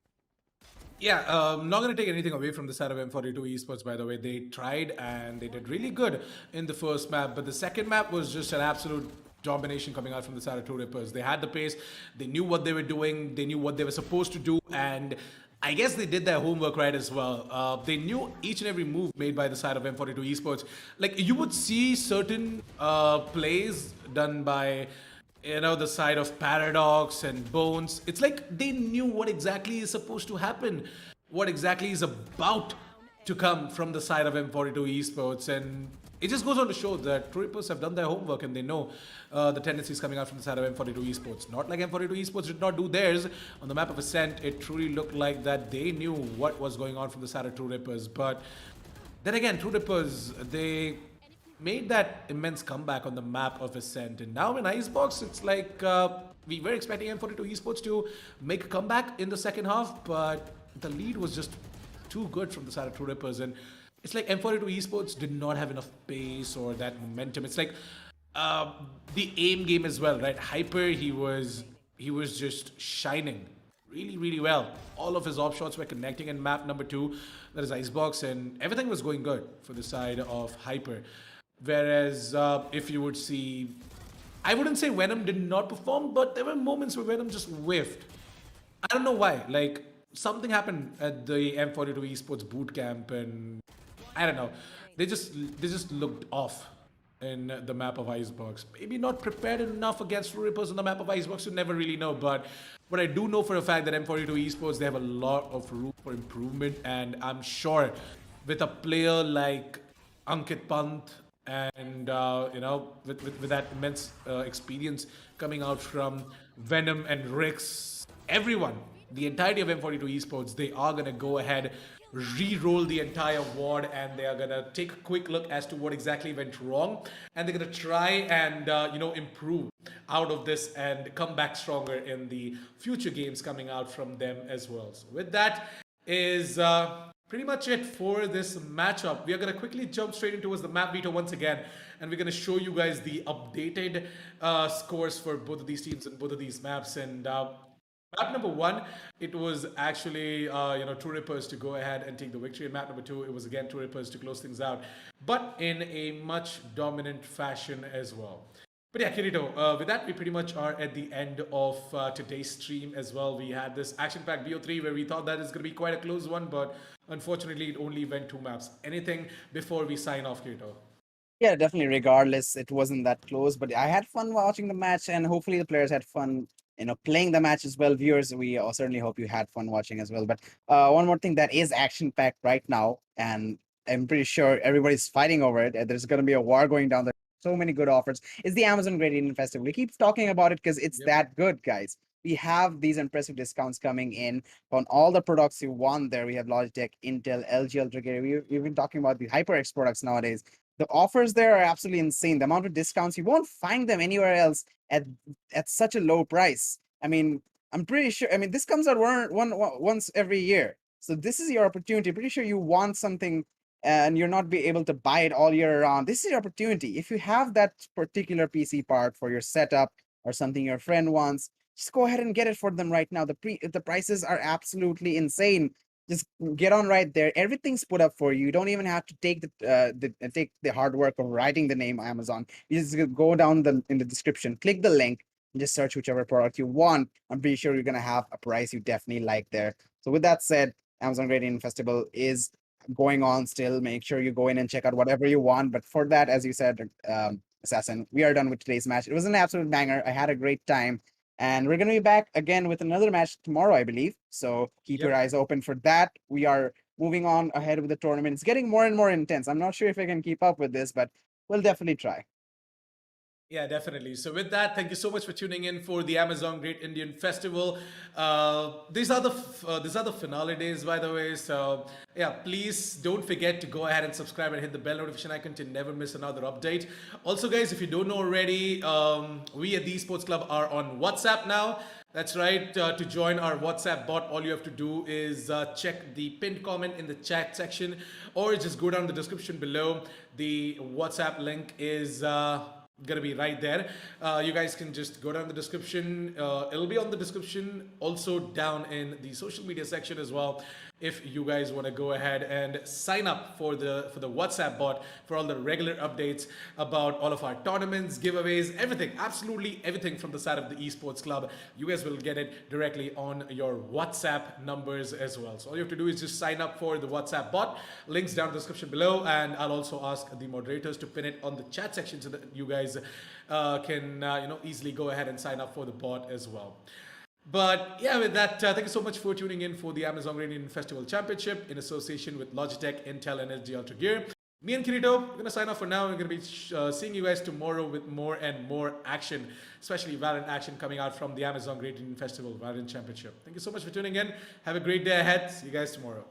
Yeah, not going to take anything away from the side of M42 Esports, by the way. They tried and they did really good in the first map, but the second map was just an absolute domination coming out from the side of Truerippers. They had the pace, they knew what they were doing, they knew what they were supposed to do, and I guess they did their homework right as well. They knew each and every move made by the side of M42 Esports. Like, you would see certain plays done by the side of Paradox and Bones. It's like they knew what exactly is supposed to happen, what exactly is about to come from the side of M42 Esports. And it just goes on to show that Truerippers have done their homework and they know the tendencies coming out from the side of M42 Esports. Not like M42 Esports did not do theirs. On the map of Ascent, it truly looked like that they knew what was going on from the side of Truerippers. But then again, Truerippers, they made that immense comeback on the map of Ascent. And now in Icebox, it's like we were expecting M42 Esports to make a comeback in the second half, but the lead was just too good from the side of Truerippers. And it's like M42 Esports did not have enough pace or that momentum. It's like the aim game as well, right? Hyper, he was just shining really, really well. All of his op shots were connecting in map number 2, that is Icebox, and everything was going good for the side of Hyper. Whereas if you would see, I wouldn't say Venom did not perform, but there were moments where Venom just whiffed. I don't know why. Like, something happened at the M42 Esports boot camp, and I don't know. They just looked off in the map of Icebox. Maybe not prepared enough against Truerippers on the map of Icebox. You never really know. But what I do know for a fact that M42 Esports, they have a lot of room for improvement, and I'm sure with a player like Ankit Pant and with that immense experience coming out from Venom and Rix, everyone, the entirety of M42 Esports, they are gonna go ahead, re-roll the entire ward, and they are gonna take a quick look as to what exactly went wrong, and they're gonna try and improve out of this and come back stronger in the future games coming out from them as well. So with that is pretty much it for this matchup. We are going to quickly jump straight into the map veto once again, and we're going to show you guys the updated scores for both of these teams and both of these maps. And map number 1, it was actually Truerippers to go ahead and take the victory. And map number 2, it was again Truerippers to close things out, but in a much dominant fashion as well. But yeah, Kirito, with that, we pretty much are at the end of today's stream as well. We had this action-packed BO3 where we thought that it's going to be quite a close one, but unfortunately, it only went 2 maps. Anything before we sign off, Kirito? Yeah, definitely. Regardless, it wasn't that close, but I had fun watching the match, and hopefully the players had fun, playing the match as well. Viewers, we certainly hope you had fun watching as well. But one more thing that is action packed right now, and I'm pretty sure everybody's fighting over it. There's going to be a war going down there. So many good offers. Is the Amazon Great Indian Festival? We keep talking about it because it's that good, guys. We have these impressive discounts coming in on all the products you want there. We have Logitech, Intel, LG Ultragear. We've been talking about the HyperX products nowadays. The offers there are absolutely insane. The amount of discounts, you won't find them anywhere else at such a low price. I mean, I'm pretty sure. I mean, this comes out once every year. So this is your opportunity. Pretty sure you want something and you're not be able to buy it all year round. This is your opportunity. If you have that particular PC part for your setup or something your friend wants, just go ahead and get it for them right now. The prices are absolutely insane. Just get on right there. Everything's put up for you. You don't even have to take the hard work of writing the name Amazon. You just go down in the description, click the link, and just search whichever product you want. I'm pretty sure you're gonna have a price you definitely like there. So with that said, Amazon Great Indian Festival is going on still. Make sure you go in and check out whatever you want. But for that, as you said, Assassin, we are done with today's match. It was an absolute banger. I had a great time. And we're going to be back again with another match tomorrow, I believe. So keep your eyes open for that. We are moving on ahead with the tournament. It's getting more and more intense. I'm not sure if I can keep up with this, but we'll definitely try. Yeah, definitely. So with that, thank you so much for tuning in for the Amazon Great Indian Festival. These are the finale days, by the way. So yeah, please don't forget to go ahead and subscribe and hit the bell notification icon to never miss another update. Also, guys, if you don't know already, we at the Esports Club are on WhatsApp now. That's right. To join our WhatsApp bot, all you have to do is check the pinned comment in the chat section, or just go down the description below. The WhatsApp link is gonna be right there. You guys can just go down the description. It'll be on the description, also down in the social media section as well. If you guys want to go ahead and sign up for the WhatsApp bot for all the regular updates about all of our tournaments, giveaways, everything, absolutely everything from the side of the Esports Club, you guys will get it directly on your WhatsApp numbers as well. So all you have to do is just sign up for the WhatsApp bot. Links down in the description below, and I'll also ask the moderators to pin it on the chat section so that you guys can easily go ahead and sign up for the bot as well. But yeah, with that, thank you so much for tuning in for the Amazon Rain Festival Championship in association with Logitech, Intel, and LG Ultragear. Me and Kirito, we're going to sign off for now. We're going to be seeing you guys tomorrow with more and more action, especially Valorant action coming out from the Amazon Great Indian Festival Valorant Championship. Thank you so much for tuning in. Have a great day ahead. See you guys tomorrow.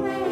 Still